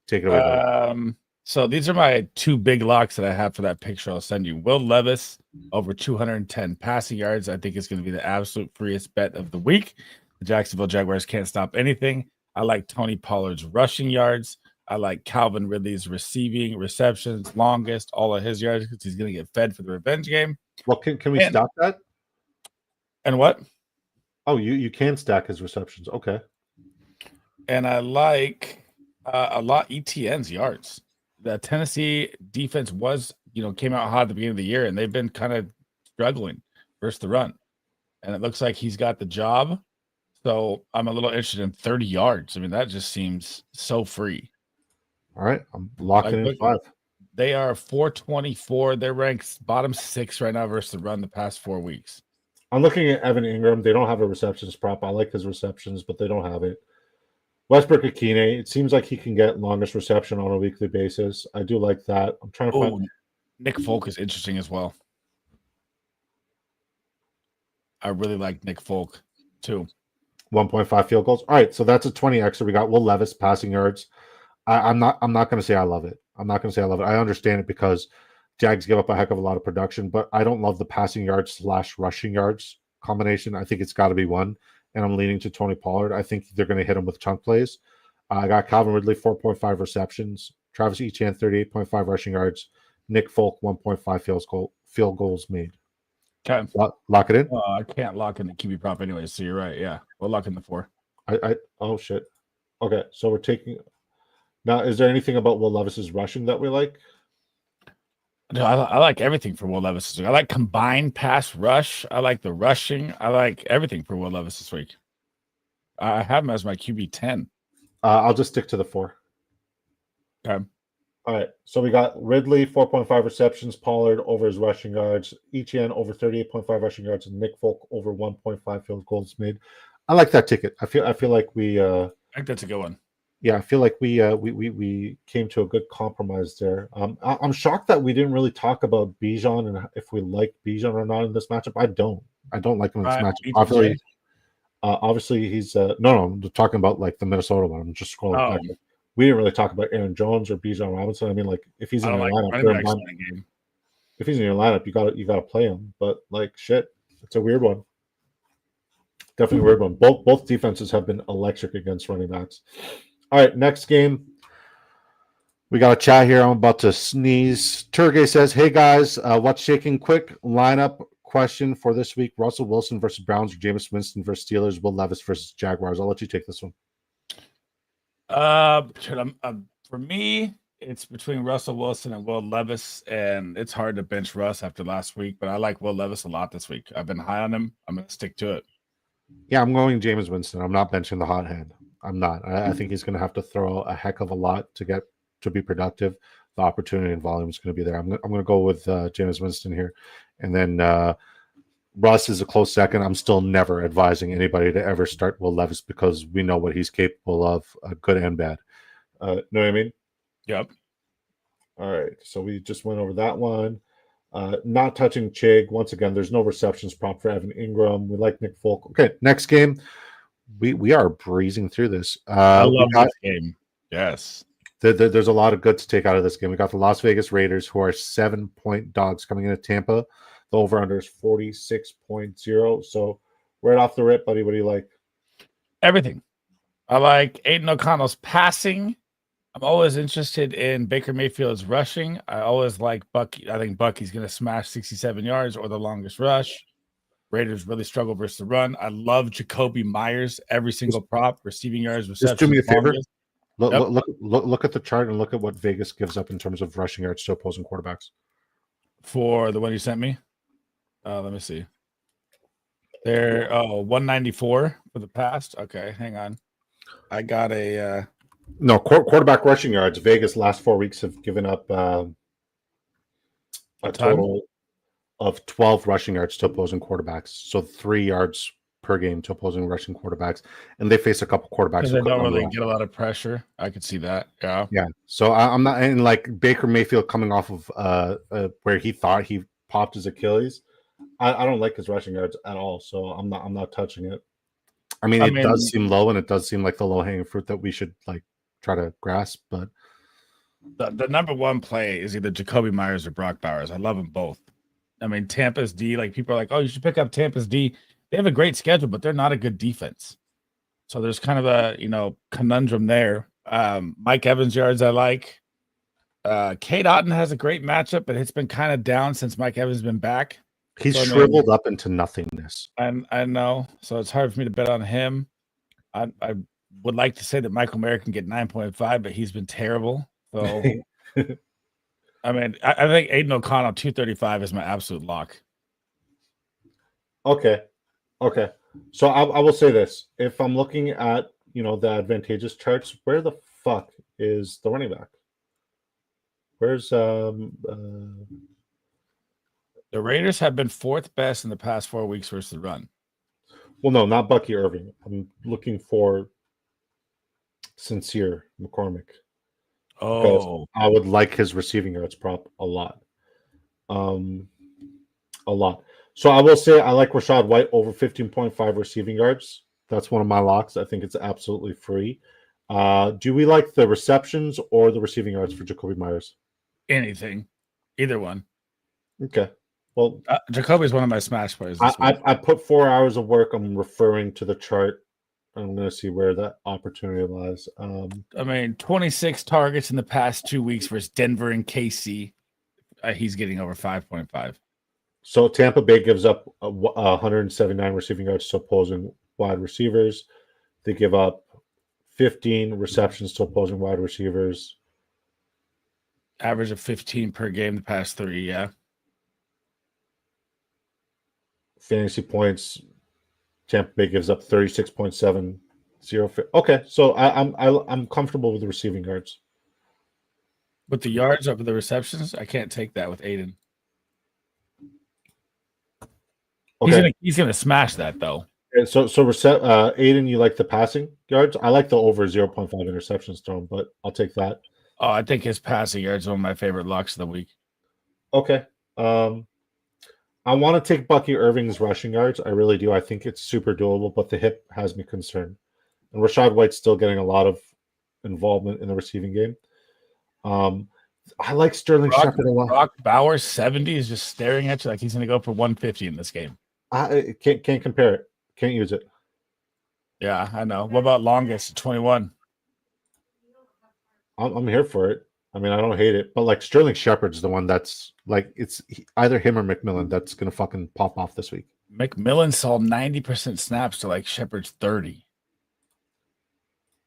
Take it away, buddy. So these are my two big locks that I have for that picture I'll send you. Will Levis over 210 passing yards. I think it's going to be the absolute freest bet of the week. The Jacksonville Jaguars can't stop anything. I like Tony Pollard's rushing yards. I like Calvin Ridley's receiving, receptions, longest, all of his yards because he's going to get fed for the revenge game. Well, can we stack that? And what? Oh, you can stack his receptions. Okay. And I like a lot ETN's yards. The Tennessee defense came out hot at the beginning of the year, and they've been kind of struggling versus the run. And it looks like he's got the job. So I'm a little interested in 30 yards. I mean, that just seems so free. All right. I'm locking in 5. They are 424. They're ranked bottom 6 right now versus the run the past 4 weeks. I'm looking at Evan Ingram. They don't have a receptions prop. I like his receptions, but they don't have it. Westbrook Akine, it seems like he can get longest reception on a weekly basis. I do like that. I'm trying to find. Nick Folk is interesting as well. I really like Nick Folk too. 1.5 field goals. All right, so that's a 20x. So we got Will Levis passing yards. I'm not going to say I love it. I'm not going to say I love it. I understand it because Jags give up a heck of a lot of production, but I don't love the passing yards / rushing yards combination. I think it's got to be one. And I'm leaning to Tony Pollard. I think they're going to hit him with chunk plays. I got Calvin Ridley, 4.5 receptions. Travis Etienne, 38.5 rushing yards. Nick Folk, 1.5 field goals made. Okay. Lock it in? I can't lock in the QB prop anyway, so you're right. Yeah, we'll lock in the 4. Oh, shit. Okay, so we're taking... Now, is there anything about Will Levis's rushing that we like? No, I like everything for Will Levis. I like combined pass rush. I like the rushing. I like everything for Will Levis this week. I have him as my QB 10. I'll just stick to the 4. Okay. All right. So we got Ridley, 4.5 receptions. Pollard over his rushing yards. Etienne over 38.5 rushing yards. And Nick Folk over 1.5 field goals made. I like that ticket. I feel like we. I think that's a good one. Yeah, I feel like we came to a good compromise there. I'm shocked that we didn't really talk about Bijan and if we like Bijan or not in this matchup. I don't like him in this matchup. Obviously he's no. I'm talking about like the Minnesota one. I'm just scrolling back. We didn't really talk about Aaron Jones or Bijan Robinson. I mean, like if he's in your lineup, if he's in your lineup, you gotta play him. But like shit, it's a weird one. Definitely a weird one. Both defenses have been electric against running backs. All right, next game. We got a chat here. I'm about to sneeze. Turgay says, hey, guys, what's shaking? Quick lineup question for this week. Russell Wilson versus Browns or Jameis Winston versus Steelers. Will Levis versus Jaguars. I'll let you take this one. For me, it's between Russell Wilson and Will Levis, and it's hard to bench Russ after last week, but I like Will Levis a lot this week. I've been high on him. I'm going to stick to it. Yeah, I'm going Jameis Winston. I'm not benching the hot hand. I'm not. I think he's going to have to throw a heck of a lot to be productive. The opportunity and volume is going to be there. I'm going to go with Jameis Winston here, and then Russ is a close second. I'm still never advising anybody to ever start Will Levis because we know what he's capable of, good and bad. Know what I mean? Yep. All right. So we just went over that one. Not touching Chig. Once again, there's no receptions prop for Evan Ingram. We like Nick Folk. Okay, next game. We are breezing through this. I love this game. Yes. There's a lot of good to take out of this game. We got the Las Vegas Raiders, who are 7-point dogs coming into Tampa. The over-under is 46.0. So right off the rip, buddy, what do you like? Everything. I like Aiden O'Connell's passing. I'm always interested in Baker Mayfield's rushing. I always like Bucky. I think Bucky's going to smash 67 yards or the longest rush. Raiders really struggle versus the run. I love Jacoby Myers, every single prop, receiving yards, receptions. Just do me a favor. Look at the chart and look at what Vegas gives up in terms of rushing yards to opposing quarterbacks. For the one you sent me? Let me see. They're 194 for the past. Okay, hang on. I got a no quarterback rushing yards. Vegas last 4 weeks have given up a total of 12 rushing yards to opposing quarterbacks. So 3 yards per game to opposing rushing quarterbacks, and they face a couple quarterbacks. Because they don't really get a lot of pressure. I could see that. Yeah. Yeah. So I'm not, and like Baker Mayfield coming off of where he thought he popped his Achilles. I don't like his rushing yards at all. So I'm not touching it. I mean, it does seem low, and it does seem like the low hanging fruit that we should like try to grasp. But the number one play is either Jacoby Myers or Brock Bowers. I love them both. I mean, Tampa's D, like people are like, oh, you should pick up Tampa's D. They have a great schedule, but they're not a good defense. So there's kind of a conundrum there. Mike Evans yards I like. Kate Otten has a great matchup, but it's been kind of down since Mike Evans has been back. He's shriveled up into nothingness. I know. So it's hard for me to bet on him. I would like to say that Michael Merrick can get 9.5, but he's been terrible. So I mean, I think Aiden O'Connell 235 is my absolute lock. Okay. So I will say this: if I'm looking at the advantageous charts, where the fuck is the running back? Where's the Raiders have been fourth best in the past 4 weeks versus the run. Well, no, not Bucky Irving. I'm looking for Sincere McCormick. Oh, I would like his receiving yards prop a lot. A lot. So I will say I like Rachaad White over 15.5 receiving yards. That's one of my locks. I think it's absolutely free. Do we like the receptions or the receiving yards for Jacoby Myers? Anything. Either one. Okay. Well, Jacoby's one of my smash plays. I put 4 hours of work. I'm referring to the chart. I'm going to see where that opportunity lies. I mean, 26 targets in the past 2 weeks versus Denver and KC. He's getting over 5.5. So Tampa Bay gives up 179 receiving yards to opposing wide receivers. They give up 15 receptions to opposing wide receivers. Average of 15 per game the past 3, yeah. Fantasy points, Tampa Bay gives up 36.70. Okay, so I'm comfortable with the receiving yards. With the yards over the receptions, I can't take that with Aiden. Okay. He's gonna smash that though. So Aiden, you like the passing yards? I like the over 0.5 interceptions thrown, but I'll take that. Oh, I think his passing yards are one of my favorite locks of the week. Okay. I want to take Bucky Irving's rushing yards. I really do. I think it's super doable, but the hip has me concerned. And Rachaad White's still getting a lot of involvement in the receiving game. I like Sterling Shepard a lot. Brock Bowers 70 is just staring at you like he's going to go for 150 in this game. I can't compare it. Can't use it. Yeah, I know. What about longest 21? I'm here for it. I mean, I don't hate it, but like Sterling Shepard's the one that's like it's either him or McMillan that's gonna fucking pop off this week. McMillan saw 90% snaps to like Shepard's 30.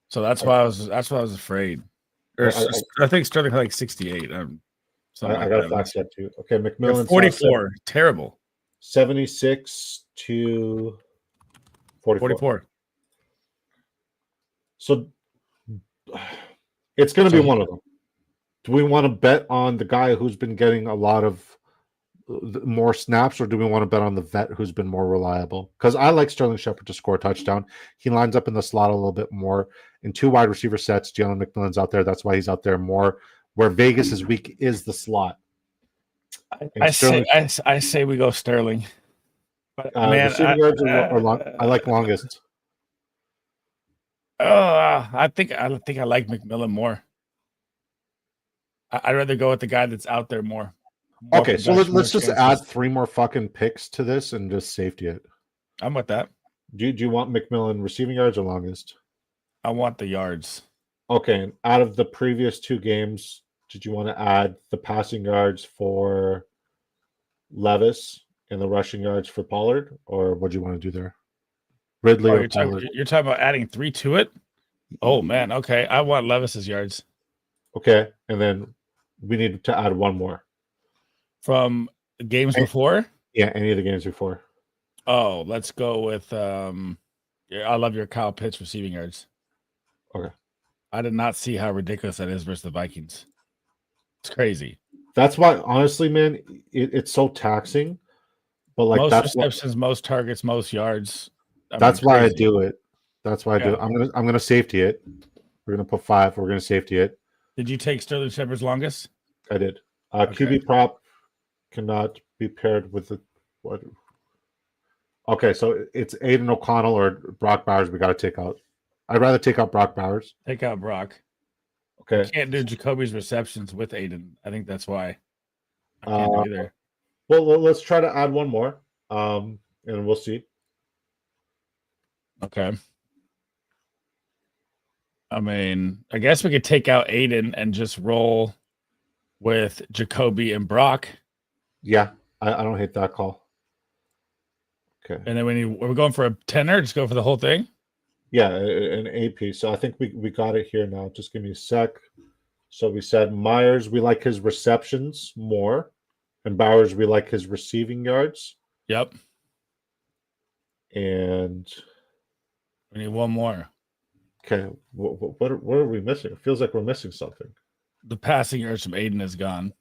So that's why I was afraid. I think Sterling had like 68. I got a fact check too. Okay, McMillan 44. Terrible. 76 to 44. So it's going to be one of them. Do we want to bet on the guy who's been getting a lot of more snaps, or do we want to bet on the vet who's been more reliable? Because I like Sterling Shepard to score a touchdown. He lines up in the slot a little bit more. In 2 wide receiver sets, Jalen McMillan's out there. That's why he's out there more. Where Vegas is weak is the slot. I say we go Sterling. But man, receiving yards are long. I like longest. I think I like McMillan more. I'd rather go with the guy that's out there more. Okay, so let's just add 3 more fucking picks to this and just safety it. I'm with that. Do you want McMillan receiving yards or longest? I want the yards. Okay, out of the previous 2 games, did you want to add the passing yards for Levis and the rushing yards for Pollard, or what do you want to do there? Ridley or Pollard? You're talking about adding 3 to it? Oh, man. Okay, I want Levis's yards. Okay, and then we need to add 1 more. From games before? Yeah, any of the games before. Oh, let's go with I love your Kyle Pitts receiving yards. Okay. I did not see how ridiculous that is versus the Vikings. It's crazy. That's why, honestly, man, it's so taxing. But like most that's receptions, most targets, most yards. That's why I do it. That's why I do it. I'm gonna safety it. We're gonna put 5. We're gonna safety it. Did you take Sterling Shepard's longest? I did. QB prop cannot be paired with the what? Okay, so it's Aiden O'Connell or Brock Bowers. We got to take out. I'd rather take out Brock Bowers. Take out Brock. Okay. You can't do Jacoby's receptions with Aiden. I think that's why. I can't do either. Well, let's try to add one more, and we'll see. Okay. I mean, I guess we could take out Aiden and just roll with Jacoby and Brock. Yeah, I don't hate that call. Okay. And then we're going for a 10er, just go for the whole thing? Yeah, an AP. So I think we got it here now. Just give me a sec. So we said Myers, we like his receptions more. And Bowers, we like his receiving yards. Yep. And we need one more. Okay. What are we missing? It feels like we're missing something. The passing yards from Aiden is gone.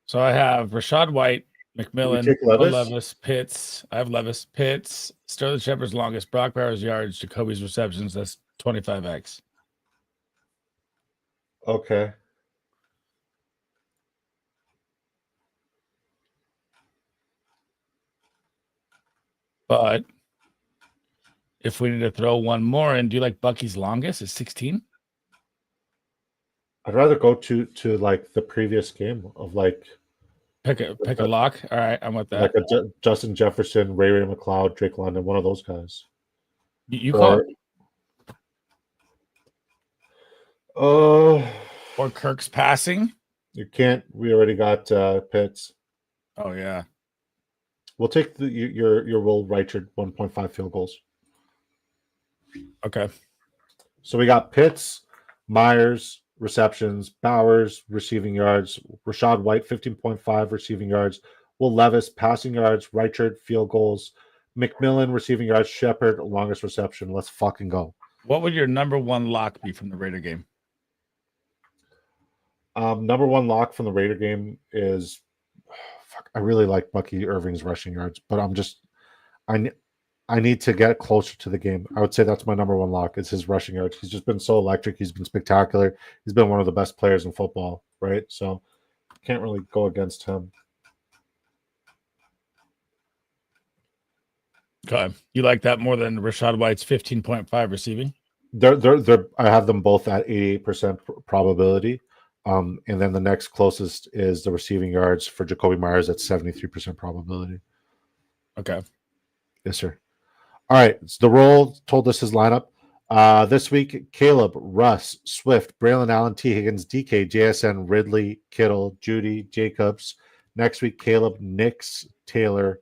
So I have Rashad White, McMillan, Levis, Pitts. I have Levis, Pitts, Sterling Shepard's longest, Brock Bowers yards, Jacoby's receptions. That's 25x. Okay. But if we need to throw one more in, do you like Bucky's longest? Is 16? I'd rather go to like the previous game of like pick a lock. All right, I'm with that. Like a Justin Jefferson, Ray McLeod, Drake London, one of those guys. You call it? Or Kirk's passing? You can't. We already got Pitts. Oh yeah. We'll take your Will Reichard 1.5 field goals. Okay. So we got Pitts, Myers, receptions, Bowers, receiving yards, Rashad White, 15.5 receiving yards, Will Levis, passing yards, Reichard, field goals, McMillan, receiving yards, Shepard, longest reception. Let's fucking go. What would your number one lock be from the Raider game? Number one lock from the Raider game is I really like Bucky Irving's rushing yards, but I need to get closer to the game. I would say that's my number one lock is his rushing yards. He's just been so electric. He's been spectacular. He's been one of the best players in football, right? So can't really go against him. Okay. You like that more than Rashad White's 15.5 receiving? I have them both at 88% probability. And then the next closest is the receiving yards for Jacoby Myers at 73% probability. Okay. Yes, sir. All right. So the roll told us his lineup. This week, Caleb, Russ, Swift, Braylon Allen, T. Higgins, DK, JSN, Ridley, Kittle, Judy, Jacobs. Next week, Caleb, Nix, Taylor.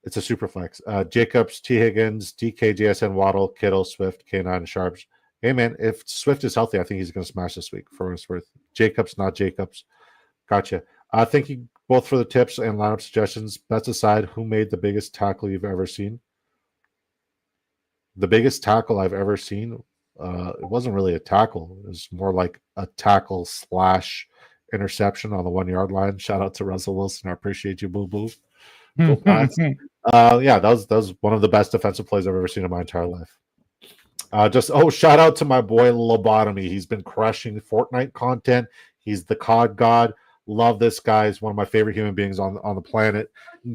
It's a super flex. Jacobs, T. Higgins, DK, JSN, Waddle, Kittle, Swift, K9, and Sharps. Hey, man, if Swift is healthy, I think he's going to smash this week for what it's worth. Jacobs, not Jacobs. Gotcha. Thank you both for the tips and lineup suggestions. Bets aside, who made the biggest tackle you've ever seen? The biggest tackle I've ever seen, it wasn't really a tackle. It was more like a tackle / interception on the 1 yard line. Shout out to Russell Wilson. I appreciate you, boo-boo. Yeah, that was one of the best defensive plays I've ever seen in my entire life. Shout out to my boy Lobotomy. He's been crushing Fortnite content. He's the COD god. Love this guy. He's one of my favorite human beings on the planet.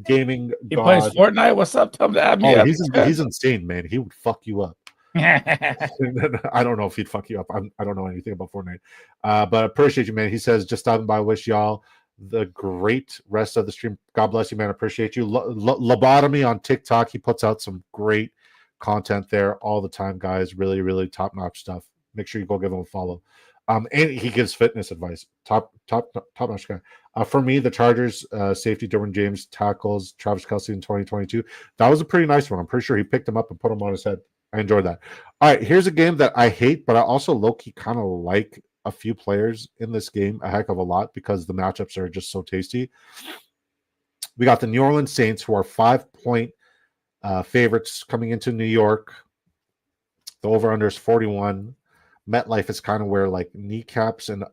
Gaming he plays Fortnite. What's up? Tell him to add me up. He's insane, man. He would fuck you up. I don't know if he'd fuck you up. I don't know anything about Fortnite. But I appreciate you, man. He says, just stopping by. Wish y'all the great rest of the stream. God bless you, man. Appreciate you. Lobotomy on TikTok. He puts out some great content there all the time, guys. Really, really top-notch stuff. Make sure you go give him a follow. And he gives fitness advice. Top-notch guy. For me, the Chargers safety Derwin James tackles Travis Kelce in 2022. That was a pretty nice one. I'm pretty sure he picked him up and put him on his head. I enjoyed that. All right, here's a game that I hate, but I also low-key kind of like a few players in this game a heck of a lot because the matchups are just so tasty. We got the New Orleans Saints, who are 5-point favorites coming into New York. The over-under is 41. MetLife is kind of where like kneecaps and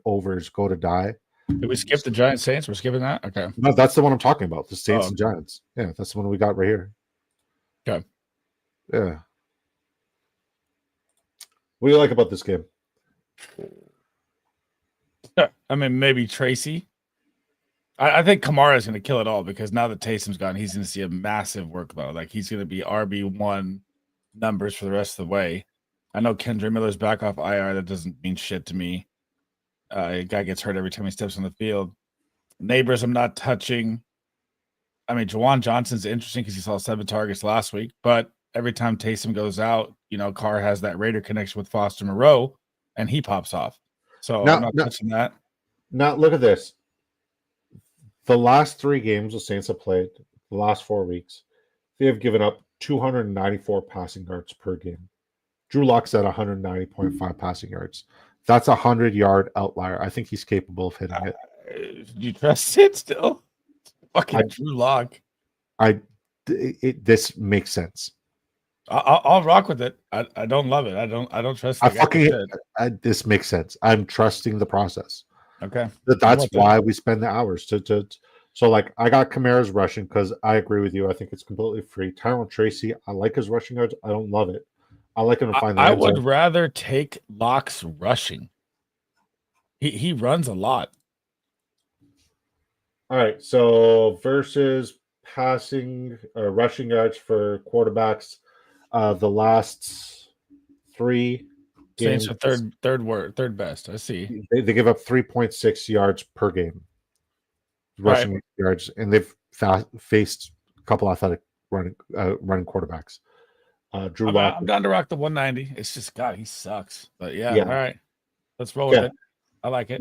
overs go to die. Did we skip the Giants Saints? We're skipping that? Okay. No, that's the one I'm talking about. The Saints Oh. and Giants. Yeah, that's the one we got right here. Okay. Yeah. What do you like about this game? I mean, maybe Tracy. I think Kamara is going to kill it all because now that Taysom's gone, he's going to see a massive workload. Like he's going to be RB1 numbers for the rest of the way. I know Kendra Miller's back off IR. That doesn't mean shit to me. A guy gets hurt every time he steps on the field. Neighbors, I'm not touching. I mean, Juwan Johnson's interesting because he saw 7 targets last week, but every time Taysom goes out, Carr has that Raider connection with Foster Moreau, and he pops off. So I'm not touching that. Now, look at this. The last 3 games the Saints have played, the last 4 weeks, they have given up 294 passing yards per game. Drew Lock's at 190.5 passing yards. That's a 100-yard outlier. I think he's capable of hitting it. You trust it still? Fucking Drew Lock. This makes sense. I'll rock with it. I don't love it. I don't trust it. This makes sense. I'm trusting the process. Okay. That's why we spend the hours so like I got Kamara's rushing because I agree with you. I think it's completely free. Tyrone Tracy, I like his rushing yards. I don't love it. I like him to find the I would rather take Lock's rushing. He runs a lot. All right, so versus passing rushing yards for quarterbacks, the last 3 games Saints are third best. I see. They give up 3.6 yards per game, rushing yards, and they've faced a couple athletic running quarterbacks. Drew Lock. I'm down to rock the 190. It's just God, he sucks. But yeah. All right, let's roll with it. I like it.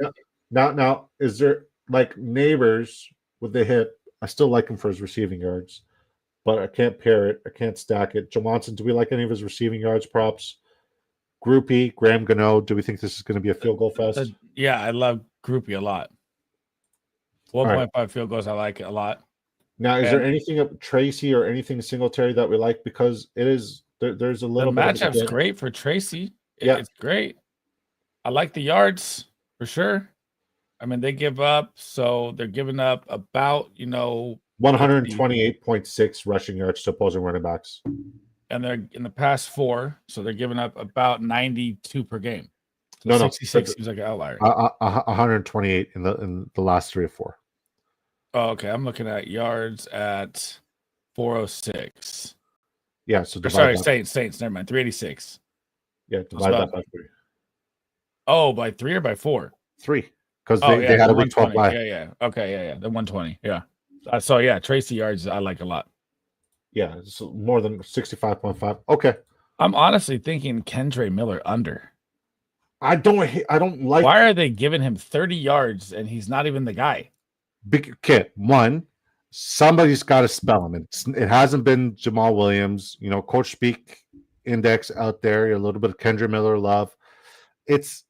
Now, is there like Neighbors with the hip? I still like him for his receiving yards, but I can't pair it. I can't stack it. Johnson, do we like any of his receiving yards props? Groupie, Graham Gano, do we think this is going to be a field goal fest? Yeah, I love Groupie a lot. 1.5 field goals, I like it a lot. Now, is there anything of Tracy or anything Singletary that we like? Because it is there's a little bit. The matchup's great for Tracy. It's great. I like the yards for sure. I mean, they give up, so they're giving up about 128.6 rushing yards to opposing running backs. And they're in the past 4, so they're giving up about 92 per game. So no, 66 seems like an outlier. 128 in the last 3 or 4. Oh, okay. I'm looking at yards at 406. Yeah, so Saints. Never mind. 386. Yeah, divide that by 3. Oh, by 3 or by 4? 3, because they had a week 12 bye. Yeah. Okay, yeah. The 120. Yeah. So yeah, Tracy yards I like a lot. Yeah, it's more than 65.5. Okay. I'm honestly thinking Kendra Miller under. I don't like. Why are they giving him 30 yards and he's not even the guy? Okay, one, somebody's got to spell him. It hasn't been Jamal Williams. Coach Speak index out there. A little bit of Kendra Miller love. It's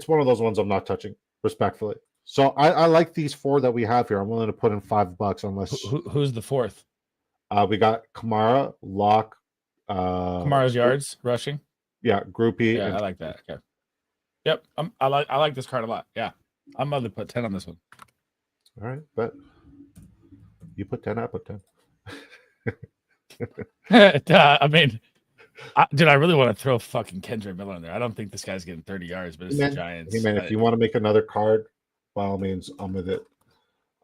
one of those ones I'm not touching, respectfully. So I like these 4 that we have here. I'm willing to put in $5 unless. Who's the 4th? We got Kamara, Lock. Kamara's yards rushing. Yeah, Groupie. Yeah, I like that. Okay. Yep, I like this card a lot. Yeah, I'm going to put 10 on this one. All right, but you put 10, I put 10. I mean, I really want to throw fucking Kendra Miller in there. I don't think this guy's getting 30 yards, but it's the Giants. Hey, man, if you want to make another card, by all means, I'm with it.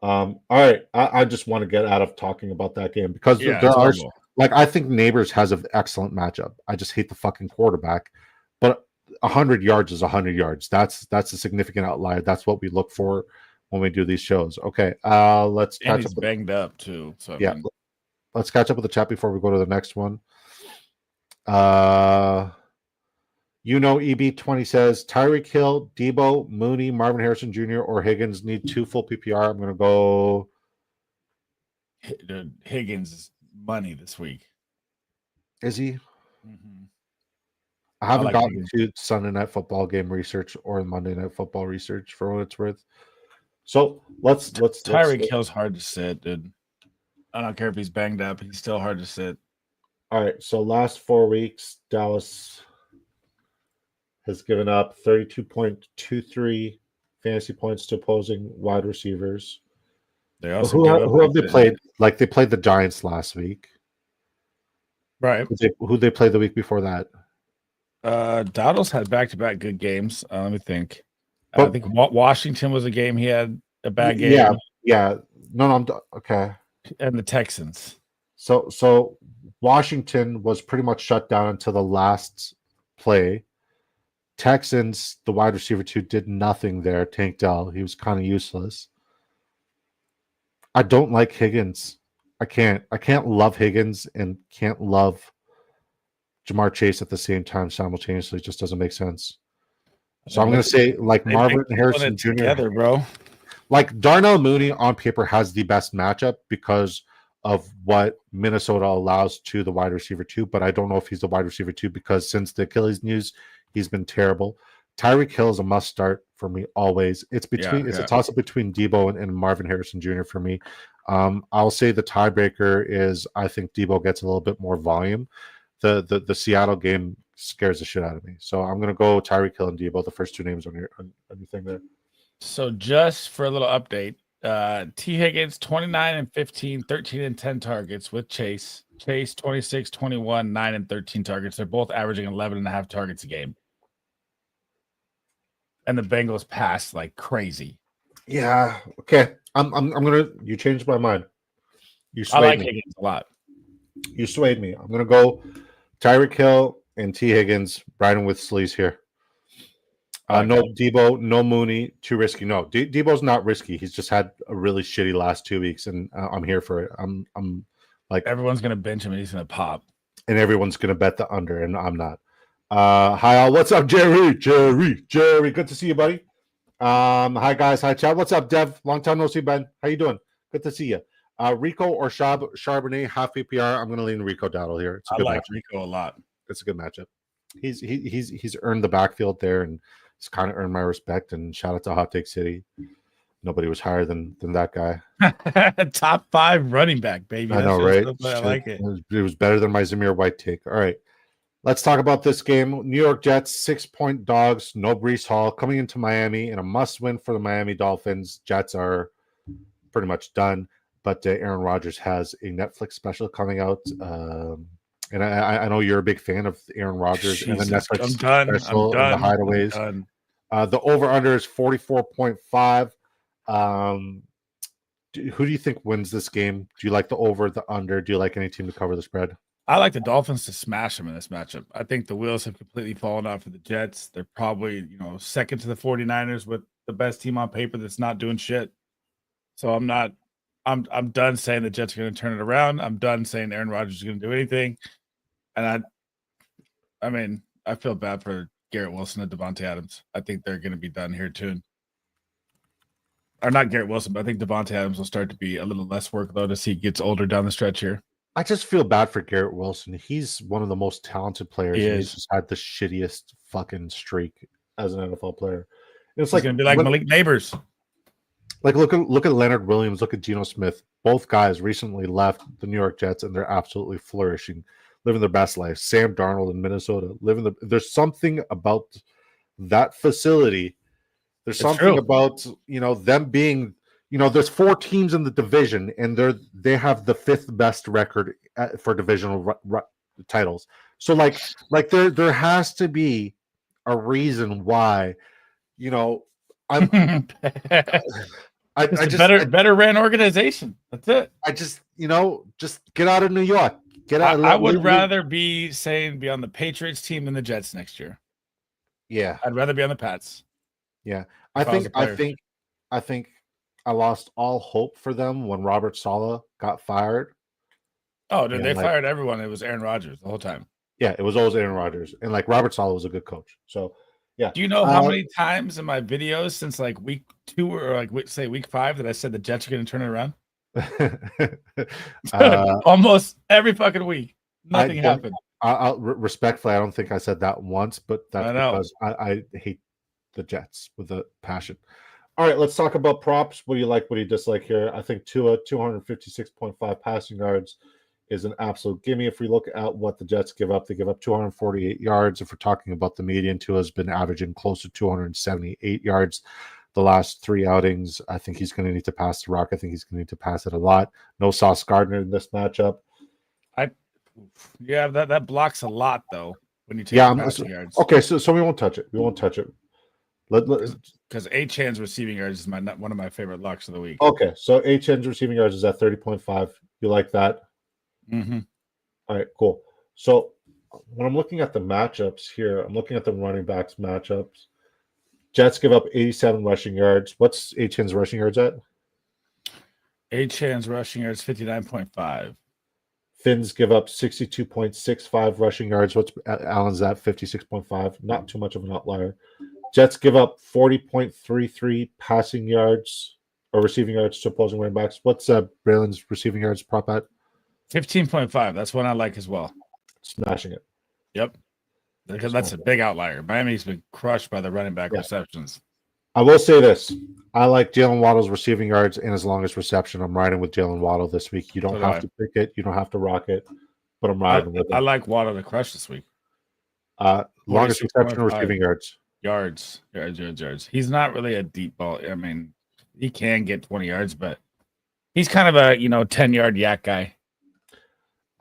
All right, I just want to get out of talking about that game because there are I think Neighbors has an excellent matchup. I just hate the fucking quarterback, but 100 yards is 100 yards. That's a significant outlier. That's what we look for when we do these shows. Okay, let's catch up. Banged up too. So let's catch up with the chat before we go to the next one. EB20 says Tyreek Hill, Debo, Mooney, Marvin Harrison Jr. or Higgins need 2 full PPR. I'm going to go. Higgins' money this week. Is he? Mm-hmm. I haven't gotten to Sunday Night Football game research or Monday Night Football research for what it's worth. So let's. Tyreek Hill's hard to sit, dude. I don't care if he's banged up; he's still hard to sit. All right. So last 4 weeks, Dallas has given up 32.23 fantasy points to opposing wide receivers. They also who have they played? Like they played the Giants last week, right? Who they played the week before that? Dowdle's had back-to-back good games. Let me think. But, I think Washington was a game he had a bad game. Yeah. No, I'm okay. And the Texans. So Washington was pretty much shut down until the last play. Texans, the wide receiver 2 did nothing there. Tank Dell, he was kind of useless. I don't like Higgins. I can't love Higgins and can't love Jamar Chase at the same time simultaneously. It just doesn't make sense. So I'm going to say like Marvin Harrison Jr. together, bro. Like Darnell Mooney on paper has the best matchup because of what Minnesota allows to the wide receiver 2, but I don't know if he's the wide receiver 2 because since the Achilles news, he's been terrible. Tyreek Hill is a must start for me always. It's a toss up between Debo and Marvin Harrison Jr. for me. I'll say the tiebreaker is I think Debo gets a little bit more volume. The Seattle game scares the shit out of me. So I'm going to go Tyreek Hill and Debo, the first 2 names on your thing there. So just for a little update, T. Higgins 29 and 15, 13 and 10 targets with Chase. Chase 26, 21, 9 and 13 targets. They're both averaging 11 and a half targets a game. And the Bengals pass like crazy. Yeah. Okay. I'm gonna. You changed my mind. You swayed I like me. Higgins a lot. You swayed me. I'm gonna go Tyreek Hill and T. Higgins riding with Sleez here. No Debo, no Mooney, too risky. No, Debo's not risky. He's just had a really shitty last 2 weeks, and I'm here for it. I'm like everyone's gonna bench him and he's gonna pop, and everyone's gonna bet the under, and I'm not. Hi all, what's up, Jerry? Good to see you, buddy. Hi guys, hi chat. What's up, Dev? Long time no see, Ben. How you doing? Good to see you. Rico or Charbonnet, half PPR. I'm gonna lean Rico Dowdle here. It's a good matchup. Rico a lot. It's a good matchup. He's earned the backfield there, and it's kind of earned my respect. And shout out to Hot Take City. Nobody was higher than that guy. Top 5 running back, baby. I know, right? I like it. It was better than my Zamir White take. All right. Let's talk about this game. New York Jets, 6-point dogs, no Breece Hall, coming into Miami, and a must-win for the Miami Dolphins. Jets are pretty much done, but Aaron Rodgers has a Netflix special coming out. And I know you're a big fan of Aaron Rodgers and the Netflix special and the hideaways. The over-under is 44.5. Who do you think wins this game? Do you like the over, the under? Do you like any team to cover the spread? I like the Dolphins to smash them in this matchup. I think the wheels have completely fallen off for the Jets. They're probably, second to the 49ers with the best team on paper that's not doing shit. So I'm done saying the Jets are going to turn it around. I'm done saying Aaron Rodgers is going to do anything. And I feel bad for Garrett Wilson and Devontae Adams. I think they're going to be done here too. Or not Garrett Wilson, but I think Devontae Adams will start to be a little less workload as he gets older down the stretch here. I just feel bad for Garrett Wilson. He's one of the most talented players. He's just had the shittiest fucking streak as an NFL player. It's going to be like Malik Neighbors. Like look at Leonard Williams, look at Geno Smith. Both guys recently left the New York Jets, and they're absolutely flourishing, living their best life. Sam Darnold in Minnesota, there's something about that facility. There's something about them being. There's 4 teams in the division, and they have the 5th best record for divisional titles. So, there has to be a reason why. I'm. I just better ran organization. That's it. I just just get out of New York. Get out. I would rather be on the Patriots team than the Jets next year. Yeah, I'd rather be on the Pats. Yeah, I think I lost all hope for them when Robert Saleh got fired. Oh, dude, they fired everyone. It was Aaron Rodgers the whole time. Yeah, it was always Aaron Rodgers. And Robert Saleh was a good coach. So, yeah. Do you know how many times in my videos since week 2 or week 5 that I said the Jets are going to turn it around? Almost every fucking week. Nothing happened. Respectfully, I don't think I said that once, but that's because I hate the Jets with a passion. All right, let's talk about props. What do you like? What do you dislike here? I think Tua, 256.5 passing yards is an absolute gimme. If we look at what the Jets give up, they give up 248 yards. If we're talking about the median, Tua has been averaging close to 278 yards the last 3 outings. I think he's going to need to pass the rock. I think he's going to need to pass it a lot. No Sauce Gardner in this matchup. That blocks a lot though when you take passing yards. Okay, so we won't touch it. We won't touch it. Because Achan's receiving yards is one of my favorite locks of the week. Okay, so Achan's receiving yards is at 30.5. You like that? Mm-hmm. All right, cool. So when I'm looking at the matchups here, I'm looking at the running backs matchups. Jets give up 87 rushing yards. What's Achan's rushing yards at? Achan's rushing yards 59.5. Finns give up 62.65 rushing yards. What's Allen's at? 56.5. Not too much of an outlier. Jets give up 40.33 passing yards or receiving yards to opposing running backs. What's Braylon's receiving yards prop at? 15.5. That's one I like as well. Smashing it. Yep. Because that's a big outlier. Miami's been crushed by the running back receptions. I will say this. I like Jalen Waddle's receiving yards and his longest reception. I'm riding with Jalen Waddle this week. You don't have to pick it. You don't have to rock it. But I'm riding with it. I like Waddle to crush this week. Longest reception or receiving yards? Yards. He's not really a deep ball. I mean, he can get 20 yards, but he's kind of a 10-yard yak guy.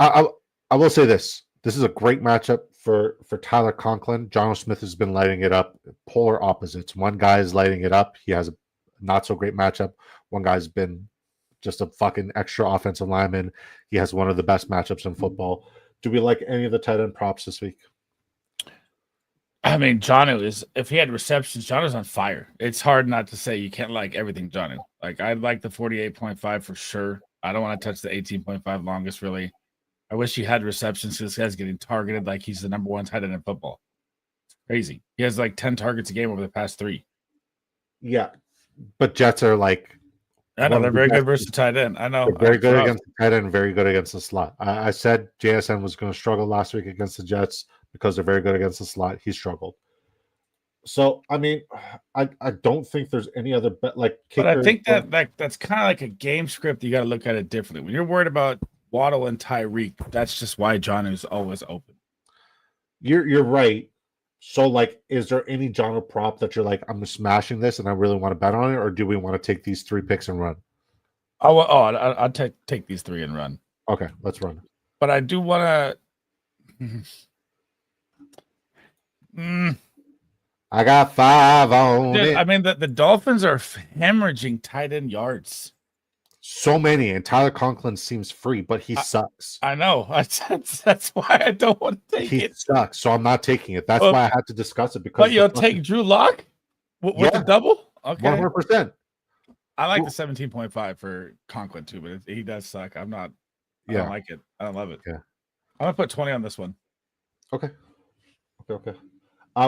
I will say this. This is a great matchup for Tyler Conklin. John Smith has been lighting it up. Polar opposites. One guy is lighting it up. He has a not so great matchup. One guy's been just a fucking extra offensive lineman. He has one of the best matchups in football. Do we like any of the tight end props this week? I mean, Jonnu is, if he had receptions, Jonnu's on fire. It's hard not to say you can't like everything Jonnu. Like, I like the 48.5 for sure. I don't want to touch the 18.5 longest, really. I wish he had receptions because this guy's getting targeted like he's the number one tight end in football. It's crazy. He has like 10 targets a game over the past 3. Yeah, but Jets are like... I know, they're very good versus tight end. I know. They're very good against the tight end and very good against the slot. I said JSN was going to struggle last week against the Jets because they're very good against the slot. He struggled. So, I mean, I don't think there's any other bet like kicker. But I think that's kind of like a game script. You got to look at it differently. When you're worried about Waddle and Tyreek, that's just why John is always open. You're right. So, like, is there any genre prop that you're like, I'm smashing this and I really want to bet on it, or do we want to take these 3 picks and run? I'll take these 3 and run. Okay, let's run. But I do want to. I got 5 on it. I mean, the Dolphins are hemorrhaging tight end yards. So many, and Tyler Conklin seems free, but he sucks. I know. That's why I don't want to take it. He sucks, so I'm not taking it. That's why I had to discuss it. Because but you'll take Drew Lock with the double? Okay. 100%. I like the 17.5 for Conklin too, but he does suck. I don't like it. I don't love it. Yeah. I'm going to put 20 on this one. Okay.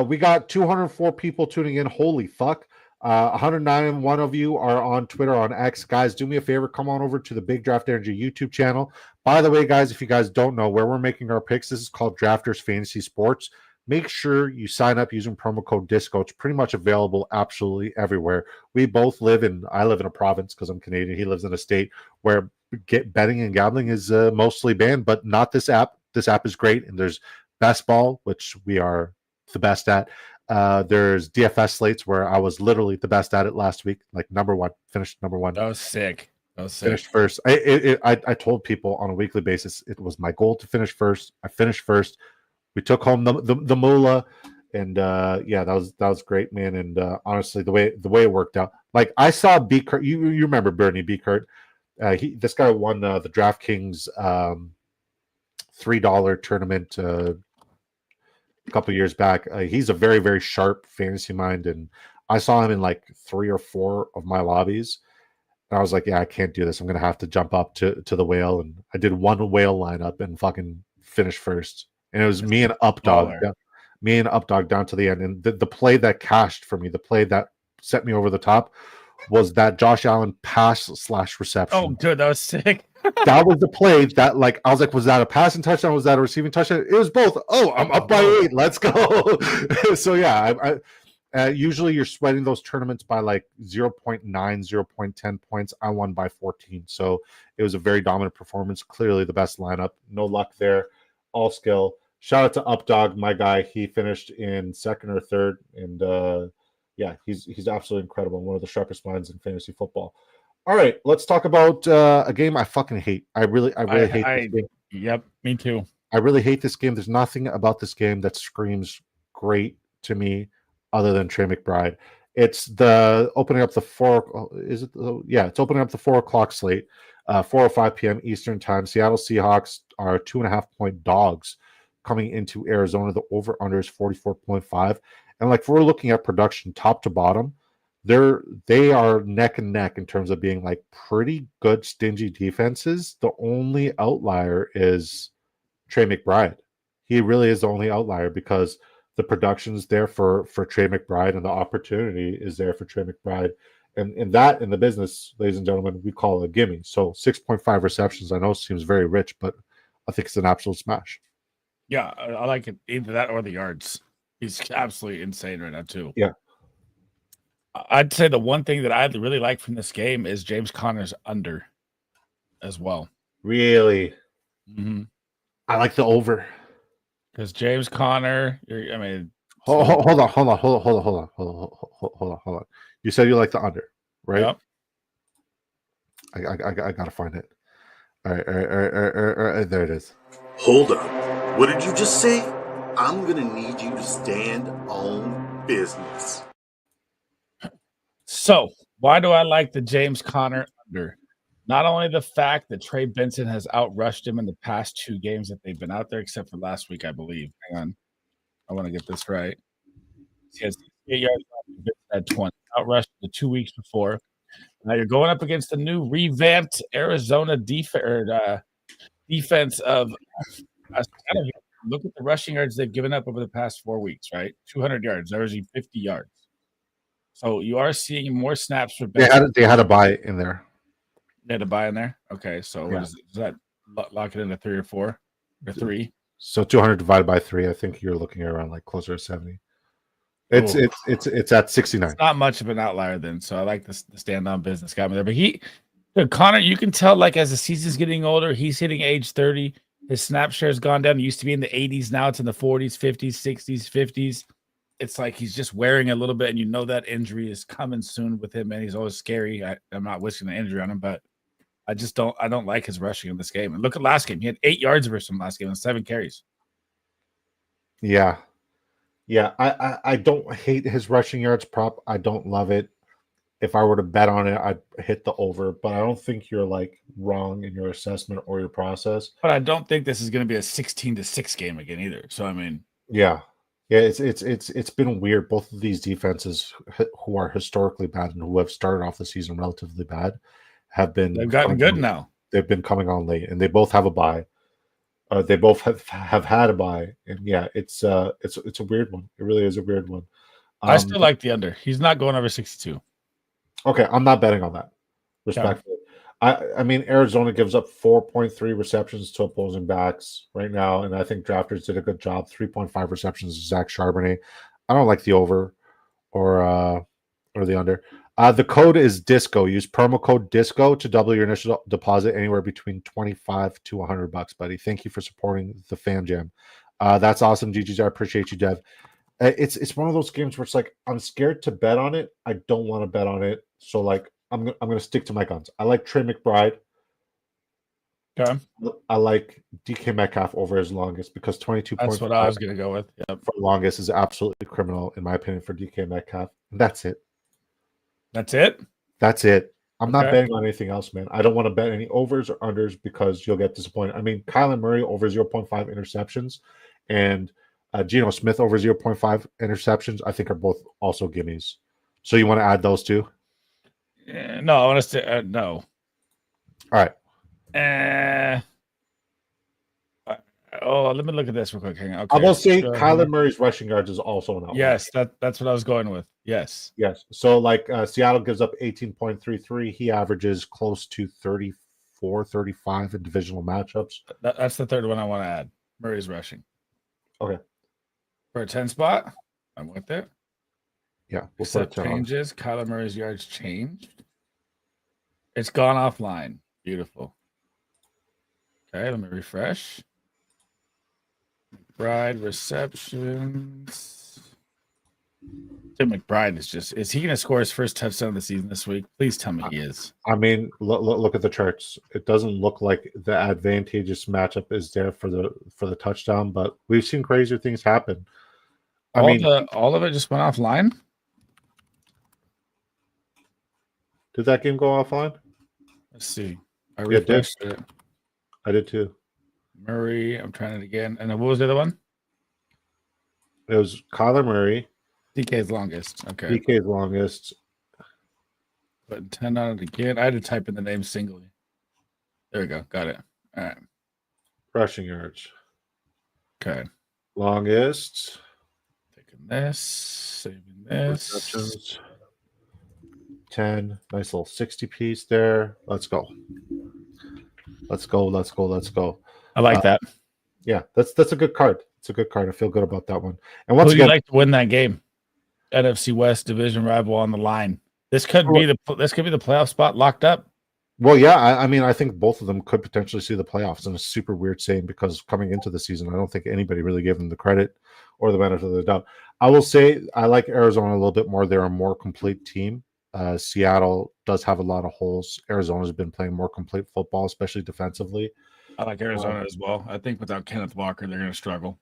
We got 204 people tuning in. Holy fuck. 191 of you are on Twitter, on X. Guys, do me a favor. Come on over to the Big Draft Energy YouTube channel. By the way, guys, if you guys don't know where we're making our picks, this is called Drafters Fantasy Sports. Make sure you sign up using promo code DISCO. It's pretty much available absolutely everywhere. I live in a province because I'm Canadian. He lives in a state where betting and gambling is mostly banned, but not this app. This app is great, and there's Best Ball, which we are the best at. There's DFS slates where I was literally the best at it last week, like finished number 1. That was sick. Finished first. I told people on a weekly basis it was my goal to finish first. I finished first. We took home the moolah, and that was great, man. And honestly, the way it worked out, like I saw B Kurt. You remember Bernie B Kurt? This guy won the DraftKings $3 tournament a couple years back. He's a very, very sharp fantasy mind, and I saw him in like 3 or 4 of my lobbies, and I was like, yeah, I can't do this. I'm gonna have to jump up to the whale, and I did one whale lineup and fucking finished first. And it was me and Updog down to the end. And the play that cashed for me, the play that set me over the top, was that Josh Allen pass/reception. Oh, dude, that was sick. That was the play that, like, I was like, was that a passing touchdown? Was that a receiving touchdown? It was both. Oh, I'm up by 8. Let's go. So, yeah, I usually you're sweating those tournaments by like 0.9, 0.10 points. I won by 14. So it was a very dominant performance. Clearly the best lineup. No luck there. All skill. Shout out to Updog, my guy. He finished in 2nd or 3rd. And, yeah, he's absolutely incredible. One of the sharpest minds in fantasy football. All right, let's talk about a game I fucking hate. I really hate this game. Yep, me too. I really hate this game. There's nothing about this game that screams great to me other than Trey McBride. It's the opening up the it's opening up the 4 o'clock slate, 4:05 p.m. Eastern time. Seattle Seahawks are 2.5-point dogs coming into Arizona. The over/under is 44.5. And like if we're looking at production top to bottom, they are neck and neck in terms of being like pretty good stingy defenses. The only outlier is Trey McBride. He really is the only outlier because the production's there for Trey McBride and the opportunity is there for Trey McBride. And that in the business, ladies and gentlemen, we call it a gimme. So 6.5 receptions, I know seems very rich, but I think it's an absolute smash. Yeah, I like it. Either that or the yards. He's absolutely insane right now, too. Yeah. I'd say the one thing that I really like from this game is James Conner's under as well. Really? Mm-hmm. I like the over. Because James Conner, hold on. You said you like the under, right? Yep. I gotta find it. All right, there it is. Hold up. What did you just say? I'm gonna need you to stand on business. So, why do I like the James Conner under? Not only the fact that Trey Benson has outrushed him in the past 2 games that they've been out there, except for last week, I believe. Hang on. I want to get this right. He has 8 yards at 20. Outrushed the 2 weeks before. Now you're going up against the new revamped Arizona defense of look at the rushing yards they've given up over the past 4 weeks, right? 200 yards, averaging 50 yards. So you are seeing more snaps for Benson. They had a buy in there. They had a buy in there? Okay, so Yeah. what is that lock it into 3 or 4 or 3? So 200 divided by 3, I think you're looking at around like closer to 70. It's at 69. It's not much of an outlier then, so I like the stand on business guy there. But Connor, you can tell like as the season's getting older, he's hitting age 30. His snap share has gone down. It used to be in the 80s. Now it's in the 40s, 50s, 60s, 50s. It's like he's just wearing a little bit, and you know that injury is coming soon with him, and he's always scary. I'm not wishing an injury on him, but I don't like his rushing in this game. And look at last game. He had 8 yards versus him last game and 7 carries. Yeah. I don't hate his rushing yards prop. I don't love it. If I were to bet on it, I'd hit the over, but I don't think you're like wrong in your assessment or your process. But I don't think this is going to be a 16-6 game again either. So I mean, yeah, it's been weird. Both of these defenses who are historically bad and who have started off the season relatively bad they've gotten good now. They've been coming on late, and they both have a bye. They both have had a bye, and yeah, it's a weird one. It really is a weird one. I still like the under. He's not going over 62. Okay, I'm not betting on that. Respectfully, I mean Arizona gives up 4.3 receptions to opposing backs right now, and I think Drafters did a good job. 3.5 receptions to Zach Charbonnet. I don't like the over or the under. The code is DISCO. Use promo code DISCO to double your initial deposit anywhere between $25 to $100, buddy. Thank you for supporting the Fam Jam. That's awesome, GGs. I appreciate you, Dev. It's one of those games where it's like I'm scared to bet on it. I don't want to bet on it, so like I'm gonna stick to my guns. I like Trey McBride. Okay. I like DK Metcalf over his longest because 22. That's what I was gonna go with. Yep. For longest is absolutely criminal in my opinion for DK Metcalf. And that's it. That's it. That's it. I'm not betting on anything else, man. I don't want to bet any overs or unders because you'll get disappointed. I mean, Kyler Murray over 0.5 interceptions and Geno Smith over 0.5 interceptions, I think are both also gimmies. So you want to add those two? No, I want to say no. All right. Let me look at this real quick. Hang on. Okay. I will say Kyler Murray's rushing yards is also an outlier. Yes, that's what I was going with. Yes. So like Seattle gives up 18.33. He averages close to 34, 35 in divisional matchups. That's the third one I want to add. Murray's rushing. Okay. For a 10 spot, I'm with it. Yeah. We'll set changes. Kyler Murray's yards changed. It's gone offline. Beautiful. Okay, let me refresh. Bride receptions. Tim McBride is he going to score his first touchdown of the season this week? Please tell me he is. I mean, look at the charts. It doesn't look like the advantageous matchup is there for the touchdown, but we've seen crazier things happen. All of it just went offline. Did that game go offline? Let's see. I refreshed it. I did too. Murray, I'm trying it again. And then what was the other one? It was Kyler Murray. DK's longest. Okay. DK's longest. But 10 on it again. I had to type in the name singly. There we go. Got it. All right. Rushing yards. Okay. Longest. Taking this. Saving this. Receptions. 10. Nice little 60 piece there. Let's go. Let's go. I like that. Yeah, that's a good card. It's a good card. I feel good about that one. And once Who do again, you like to win that game? NFC West division rival on the line. This could be the playoff spot locked up. Well, yeah, I mean, I think both of them could potentially see the playoffs, and it's super weird saying because coming into the season, I don't think anybody really gave them the credit or the benefit of the doubt. I will say I like Arizona a little bit more. They're a more complete team. Seattle does have a lot of holes. Arizona's been playing more complete football, especially defensively. I like Arizona as well. I think without Kenneth Walker, they're going to struggle.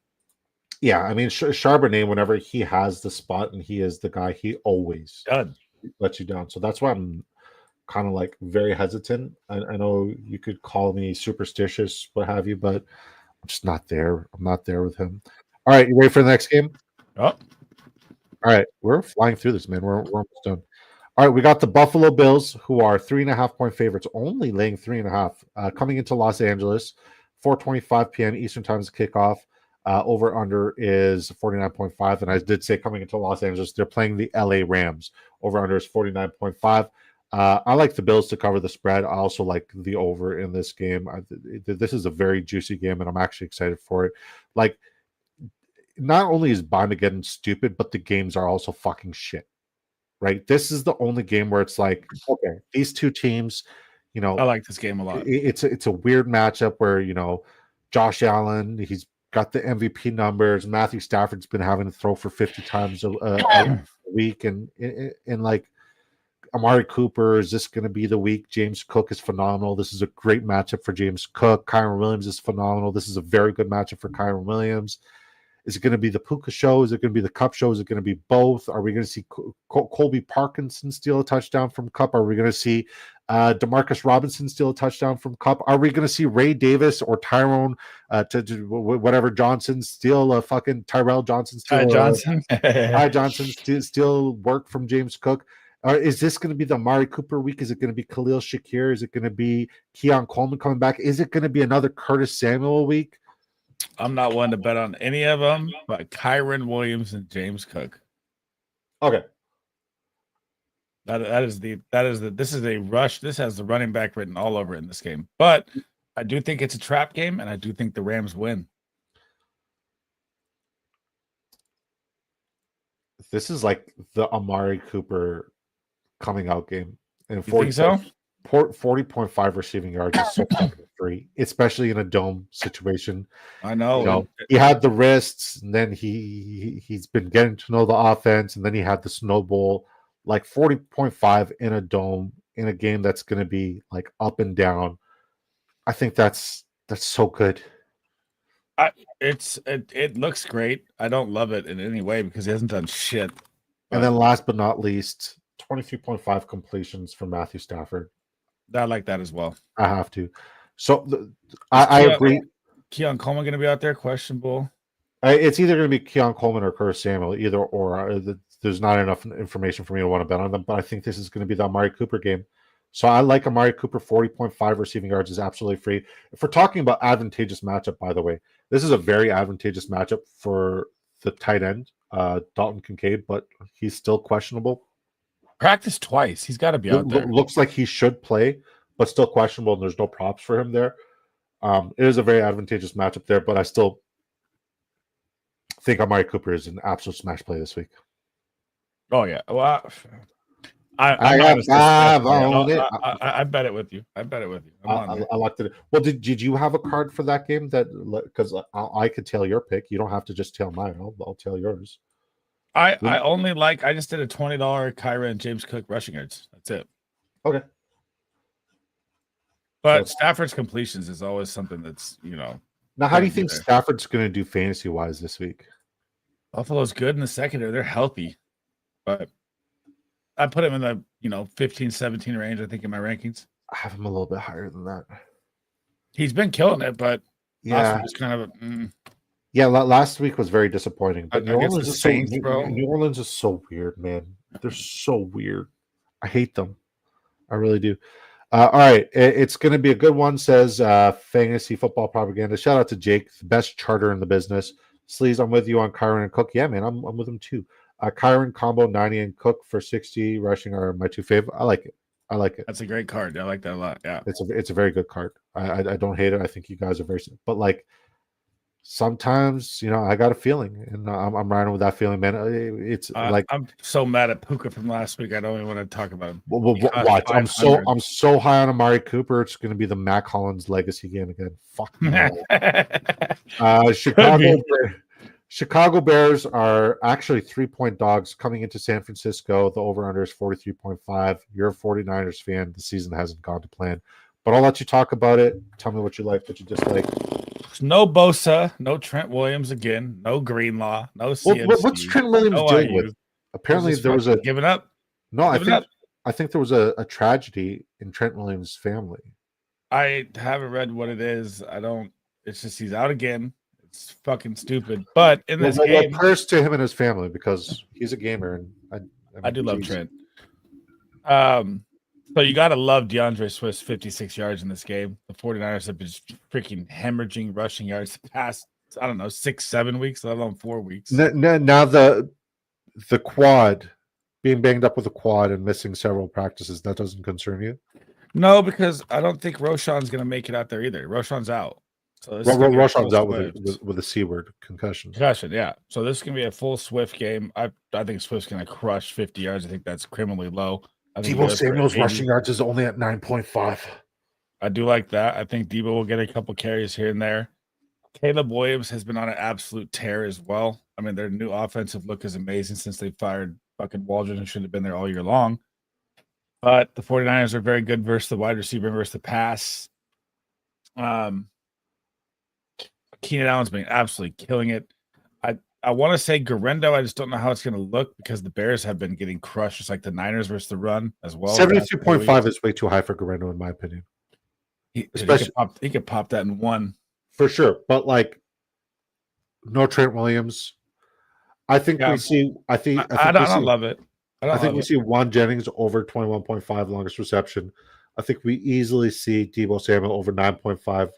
Yeah, I mean, Charbonnet, whenever he has the spot and he is the guy, he always lets you down. So that's why I'm kind of like very hesitant. I know you could call me superstitious, what have you, but I'm just not there. I'm not there with him. All right, you ready for the next game? Oh. All right, we're flying through this, man. We're almost done. All right, we got the Buffalo Bills, who are 3.5-point favorites, only laying 3.5, coming into Los Angeles, 4:25 p.m. Eastern time is kickoff. Over under is 49.5, and I did say coming into Los Angeles, they're playing the LA Rams. Over under is 49.5. I like the Bills to cover the spread. I also like the over in this game. This is a very juicy game, and I'm actually excited for it. Like, not only is Bamageddon stupid, but the games are also fucking shit. Right? This is the only game where it's like, okay, these two teams, I like this game a lot. It's a weird matchup where, Josh Allen, he's got the MVP numbers. Matthew Stafford's been having to throw for 50 times a week. And like Amari Cooper, is this going to be the week? James Cook is phenomenal. This is a great matchup for James Cook. Kyron Williams is phenomenal. This is a very good matchup for Kyron Williams. Is it going to be the Puka show? Is it going to be the Cup show? Is it going to be both? Are we going to see Colby Parkinson steal a touchdown from Cup? Are we going to see Demarcus Robinson steal a touchdown from Cup? Are we going to see Ray Davis or Tyrone whatever Johnson steal a fucking Tyrell Johnson steal Ty Johnson steal work from James Cook? Is this going to be the Amari Cooper week? Is it going to be Khalil Shakir? Is it going to be Keon Coleman coming back? Is it going to be another Curtis Samuel week? I'm not one to bet on any of them, but Kyron Williams and James Cook. Okay. This is a rush. This has the running back written all over it in this game. But I do think it's a trap game, and I do think the Rams win. This is like the Amari Cooper coming out game. And 40.5 receiving yards is so fucking free, especially in a dome situation. I know. He had the wrists, and then he's been getting to know the offense, and then he had the snowball. Like 40.5 in a dome in a game that's going to be like up and down. I think that's so good. It looks great. I don't love it in any way because he hasn't done shit. And then last but not least, 23.5 completions for Matthew Stafford. I like that as well. I have to. So I agree. Keon Coleman going to be out there? Questionable. It's either going to be Keon Coleman or Curtis Samuel, either or. There's not enough information for me to want to bet on them, but I think this is going to be the Amari Cooper game. So I like Amari Cooper. 40.5 receiving yards is absolutely free. If we're talking about advantageous matchup, by the way, this is a very advantageous matchup for the tight end, Dalton Kincaid, but he's still questionable. Practiced twice. He's got to be out there. Looks like he should play, but still questionable, and there's no props for him there. It is a very advantageous matchup there, but I still think Amari Cooper is an absolute smash play this week. Oh, yeah. Well, I bet it with you. I locked it. Well, did you have a card for that game? That because I could tell your pick. You don't have to just tell mine. I'll tell yours. I just did a $20 Kyra and James Cook rushing yards. That's it. Okay. But Stafford's completions is always something that's, Now, how do you think Stafford's going to do fantasy-wise this week? Buffalo's good in the secondary. They're healthy. But I put him in the 15, 17 range, I think, in my rankings. I have him a little bit higher than that. He's been killing it, but last week was kind of Yeah, last week was very disappointing. But New Orleans is so weird, man. They're so weird. I hate them. I really do. All right, it's going to be a good one, says Fantasy Football Propaganda. Shout out to Jake, the best charter in the business. Sleez, I'm with you on Kyron and Cook. Yeah, man, I'm with him too. Kyron combo 90 and Cook for 60 rushing are my two favorite. I like it. That's a great card. I like that a lot. Yeah, it's a very good card. I don't hate it. I think you guys are very, but like sometimes I got a feeling, and I'm riding with that feeling, man. It's like I'm so mad at Puka from last week. I don't even want to talk about him. Watch. I'm so high on Amari Cooper. It's going to be the Mac Hollins legacy game again. Fuck no. Chicago Bears are actually 3-point dogs coming into San Francisco. The over-under is 43.5. You're a 49ers fan. The season hasn't gone to plan. But I'll let you talk about it. Tell me what you like, what you dislike. No Bosa, no Trent Williams again, no Greenlaw, no CMC. What's Trent Williams doing with? Apparently there was giving up. No, I think there was a tragedy in Trent Williams' family. I haven't read what it is. It's just he's out again. It's fucking stupid. But in this game, prayers to him and his family because he's a gamer, and I do love Trent. So you got to love DeAndre Swift's 56 yards in this game. The 49ers have been freaking hemorrhaging rushing yards the past, 6-7 weeks, let alone 4 weeks. Now the quad, being banged up with a quad and missing several practices, that doesn't concern you? No, because I don't think Roshan's going to make it out there either. Roshan's out. So Roshan's out with a C word, concussion. Concussion, yeah. So this is going to be a full Swift game. I think Swift's going to crush 50 yards. I think that's criminally low. Debo Samuel's rushing yards is only at 9.5. I do like that. I think Debo will get a couple carries here and there. Caleb Williams has been on an absolute tear as well. I mean, their new offensive look is amazing since they fired fucking Waldron, who should have been there all year long. But the 49ers are very good versus the wide receiver and versus the pass. Keenan Allen's been absolutely killing it. I want to say Garendo. I just don't know how it's going to look because the Bears have been getting crushed, just like the Niners versus the run as well. 72.5 is way too high for Garendo, in my opinion. He could pop that in one. For sure. But like, no Trent Williams. I think we see. I don't love it. I think we see Juan Jennings over 21.5 longest reception. I think we easily see Debo Samuel over 9.5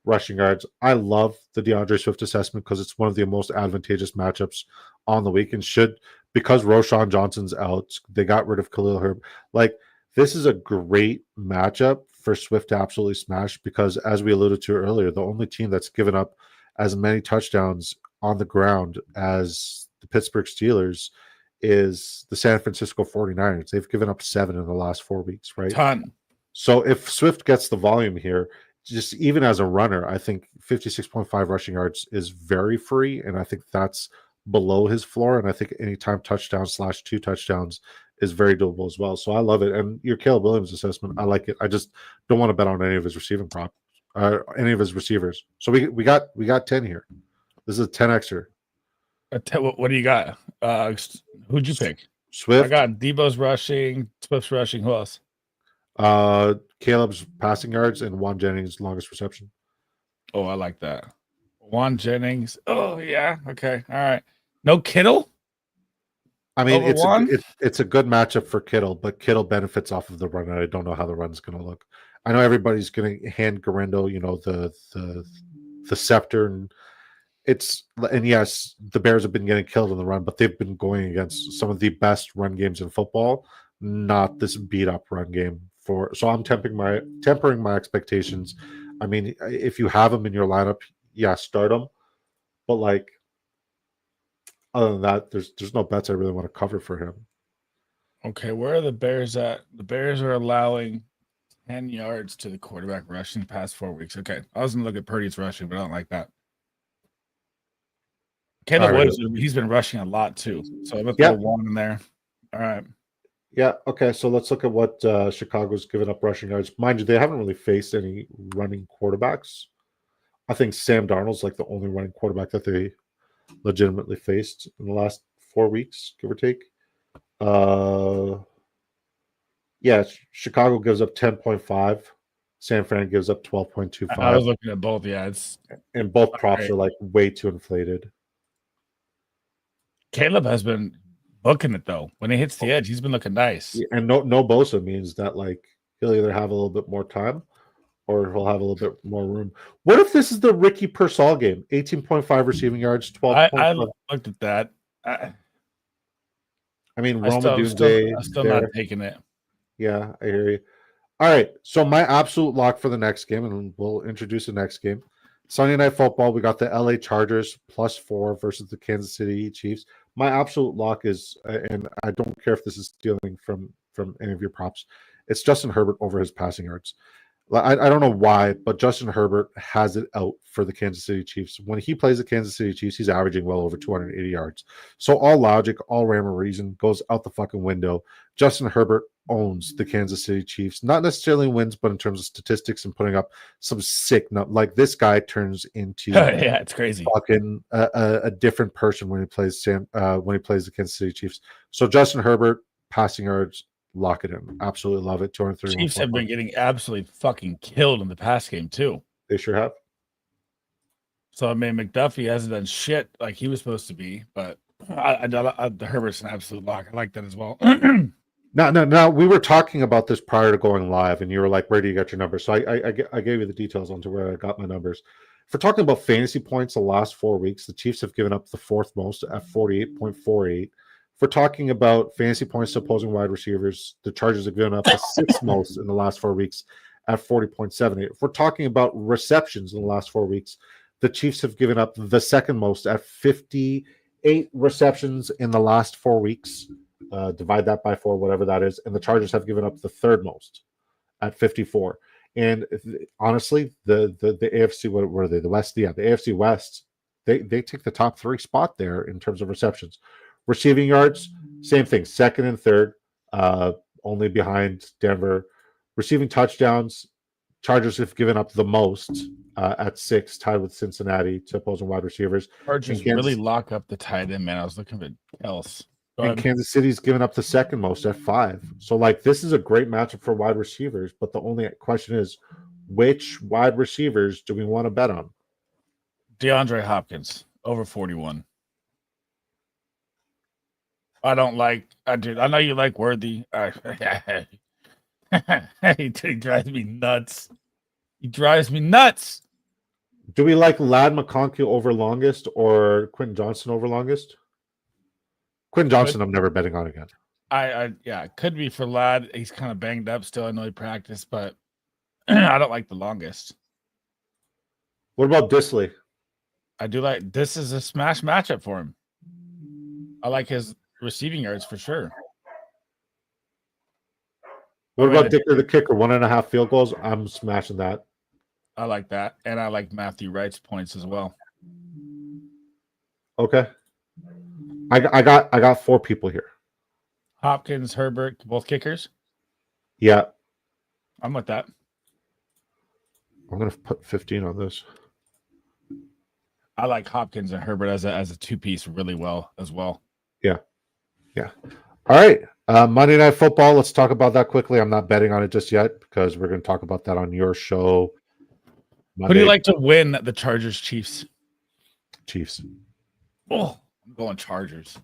rushing yards. I love the DeAndre Swift assessment because it's one of the most advantageous matchups on the week. And because Roshan Johnson's out, they got rid of Khalil Herbert. Like, this is a great matchup for Swift to absolutely smash because, as we alluded to earlier, the only team that's given up as many touchdowns on the ground as the Pittsburgh Steelers is the San Francisco 49ers. They've given up 7 in the last 4 weeks, right? Ton. So if Swift gets the volume here, just even as a runner, I think 56.5 rushing yards is very free, and I think that's below his floor. And I think anytime touchdown/2 touchdowns is very doable as well. So I love it. And your Caleb Williams assessment, I like it. I just don't want to bet on any of his receiving any of his receivers. So we got 10 here. This is a 10 extra. What do you got? Who'd you pick? Swift. I got Debo's rushing, Swift's rushing. Who else? Caleb's passing yards and Juan Jennings' longest reception. Oh, I like that. Juan Jennings. Oh, yeah. Okay. All right. No Kittle? I mean, it's a good matchup for Kittle, but Kittle benefits off of the run, and I don't know how the run's going to look. I know everybody's going to hand Garendo, the scepter, and yes, the Bears have been getting killed in the run, but they've been going against some of the best run games in football, not this beat up run game. So I'm tempering my expectations. I mean, if you have him in your lineup, yeah, start him. But like, other than that, there's no bets I really want to cover for him. Okay, where are the Bears at? The Bears are allowing 10 yards to the quarterback rushing the past 4 weeks. Okay, I was gonna look at Purdy's rushing, but I don't like that. Caleb Williams, he's been rushing a lot too. So I'm going to throw one in there. All right. Yeah, okay, so let's look at what Chicago's given up rushing yards. Mind you, they haven't really faced any running quarterbacks. I think Sam Darnold's like the only running quarterback that they legitimately faced in the last 4 weeks, give or take. Yeah, Chicago gives up 10.5. San Fran gives up 12.25. I was looking at both, and both props are like way too inflated. Caleb has been booking it though. When he hits the edge, he's been looking nice. And no Bosa means that like he'll either have a little bit more time or he'll have a little bit more room. What if this is the Ricky Pearsall game? 18.5 receiving yards, 12. I looked at that. I mean, I'm still not taking it. Yeah, I hear you. All right, so my absolute lock for the next game, and we'll introduce the next game. Sunday Night Football, we got the LA Chargers +4 versus the Kansas City Chiefs. My absolute lock is, and I don't care if this is stealing from any of your props, it's Justin Herbert over his passing yards. I don't know why, but Justin Herbert has it out for the Kansas City Chiefs. When he plays the Kansas City Chiefs, he's averaging well over 280 yards. So all logic, all rhyme or reason goes out the fucking window. Justin Herbert owns the Kansas City Chiefs. Not necessarily wins, but in terms of statistics and putting up some sick like this guy turns into yeah, it's crazy. Fucking a different person when he plays the Kansas City Chiefs. So Justin Herbert passing yards. Lock it in. Absolutely love it. 230. Chiefs have been getting absolutely fucking killed in the pass game too. They sure have. So I mean, McDuffie hasn't done shit like he was supposed to be, but Herbert's an absolute lock. I like that as well. Now, we were talking about this prior to going live, and you were like, "Where do you get your numbers?" So I gave you the details onto where I got my numbers. If we're talking about fantasy points, the last 4 weeks, the Chiefs have given up the fourth most at 48.48. If we're talking about fantasy points to opposing wide receivers, the Chargers have given up the sixth most in the last 4 weeks at 40.78. If we're talking about receptions in the last 4 weeks, the Chiefs have given up the second most at 58 receptions in the last 4 weeks. Divide that by 4, whatever that is. And the Chargers have given up the third most at 54. And honestly, the AFC, what were they? The West, yeah, the AFC West, they take the top 3 spot there in terms of receptions. Receiving yards, same thing, second and third, only behind Denver. Receiving touchdowns, Chargers have given up the most at 6, tied with Cincinnati to opposing wide receivers. Chargers really lock up the tight end, man. I was looking for else. And Kansas City's given up the second most at 5. So, like, this is a great matchup for wide receivers, but the only question is, which wide receivers do we want to bet on? DeAndre Hopkins, over 41. I don't like. I know you like Worthy. He drives me nuts. He drives me nuts. Do we like Ladd McConkey over longest or Quentin Johnson over longest? Quentin Johnson, I'm never betting on again. Yeah, it could be for Ladd. He's kind of banged up still. I know he practiced, but I don't like the longest. What about Disley? I do like. This is a smash matchup for him. I like his receiving yards for sure. What about Dicker the kicker? 1.5 field goals. I'm smashing that. I like that, and I like Matthew Wright's points as well. Okay, I got 4 people here. Hopkins, Herbert, both kickers. Yeah, I'm with that. I'm gonna put 15 on this. I like Hopkins and Herbert as a 2-piece really well as well. Yeah. All right. Monday Night Football. Let's talk about that quickly. I'm not betting on it just yet because we're going to talk about that on your show. Monday. Who do you like to win the Chargers Chiefs? Chiefs. Oh, I'm going Chargers.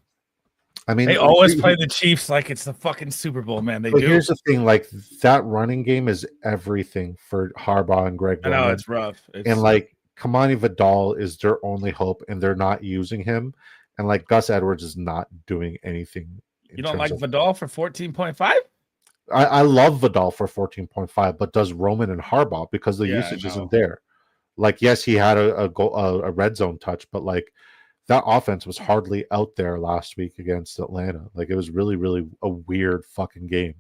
I mean, they always play the Chiefs like it's the fucking Super Bowl, man. They do. Here's the thing: like that running game is everything for Harbaugh and Greg. I know it's rough. And like Kamani Vidal is their only hope, and they're not using him. And like Gus Edwards is not doing anything. You don't like Vidal for 14.5? I love Vidal for 14.5, but does Roman and Harbaugh because the usage isn't there. Like, yes, he had a red zone touch, but like that offense was hardly out there last week against Atlanta. Like it was really, really a weird fucking game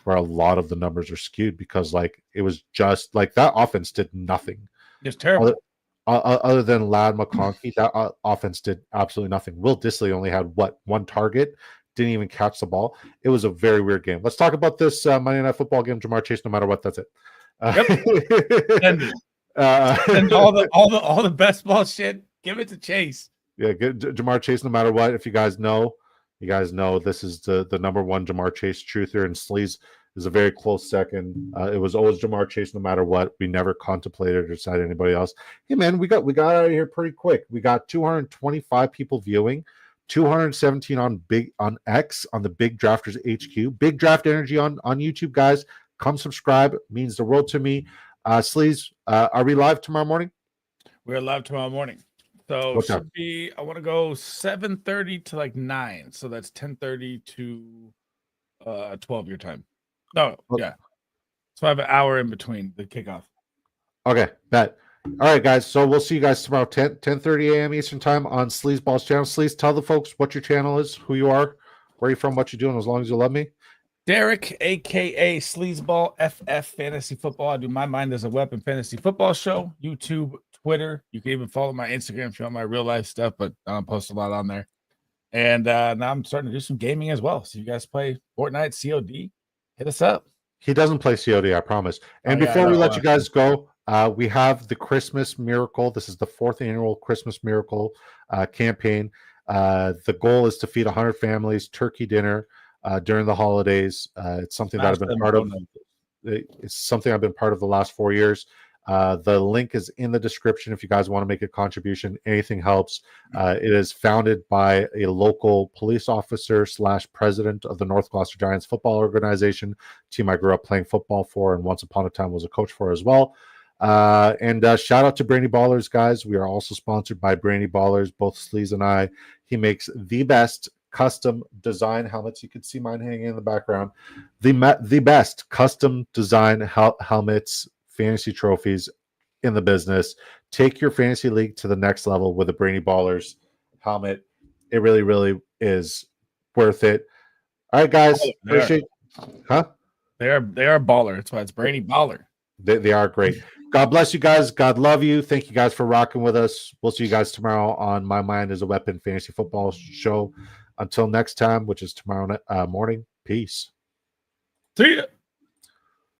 where a lot of the numbers are skewed because like it was just like that offense did nothing. It's terrible. other than Ladd McConkey, that offense did absolutely nothing. Will Dissly only had one target, didn't even catch the ball. It was a very weird game. Let's talk about this Monday Night Football game. Jamar Chase, no matter what, that's it. Yep. And all the best ball shit, give it to Chase. Yeah, Jamar Chase, no matter what. If you guys know this is the number one Jamar Chase truther, and Sleez is a very close second. It was always Jamar Chase, no matter what. We never contemplated or decided anybody else. Hey man, we got out of here pretty quick. We got 225 people viewing, 217 on X on the Big Drafters HQ. Big Draft Energy on YouTube, guys. Come subscribe, means the world to me. Sleez, are we live tomorrow morning? We're live tomorrow morning. So it should be, I want to go 7:30 to like 9. So that's 10:30 to 12 your time. No, yeah. So I have an hour in between the kickoff. Okay, bet. All right, guys. So we'll see you guys tomorrow, 10:30 a.m. Eastern time on Sleezball's channel. Sleez, tell the folks what your channel is, who you are, where you're from, what you're doing, as long as you love me. Derek, aka Sleezball FF Fantasy Football. I do My Mind as a Weapon Fantasy Football Show, YouTube, Twitter. You can even follow my Instagram if you want my real life stuff, but I don't post a lot on there. And now I'm starting to do some gaming as well. So you guys play Fortnite, COD, hit us up. He doesn't play COD, I promise. And before we let you guys go, we have the Christmas Miracle. This is the 4th annual Christmas Miracle campaign. The goal is to feed 100 families turkey dinner during the holidays. It's something that I've been part of. It's something I've been part of the last 4 years. The link is in the description if you guys want to make a contribution. Anything helps. It is founded by a local police officer / president of the North Gloucester Giants football organization, team I grew up playing football for and once upon a time was a coach for as well. And shout out to Brainy Ballers, guys. We are also sponsored by Brainy Ballers, both Sleez and I. He makes the best custom design helmets. You can see mine hanging in the background. The best custom design helmets, fantasy trophies in the business. Take your fantasy league to the next level with a Brainy Ballers helmet. It really, really is worth it. All right, guys. Appreciate. Huh? They are baller. That's why it's Brainy Baller. They are great. God bless you guys. God love you. Thank you guys for rocking with us. We'll see you guys tomorrow on My Mind as a Weapon Fantasy Football Show. Until next time, which is tomorrow morning. Peace. See ya.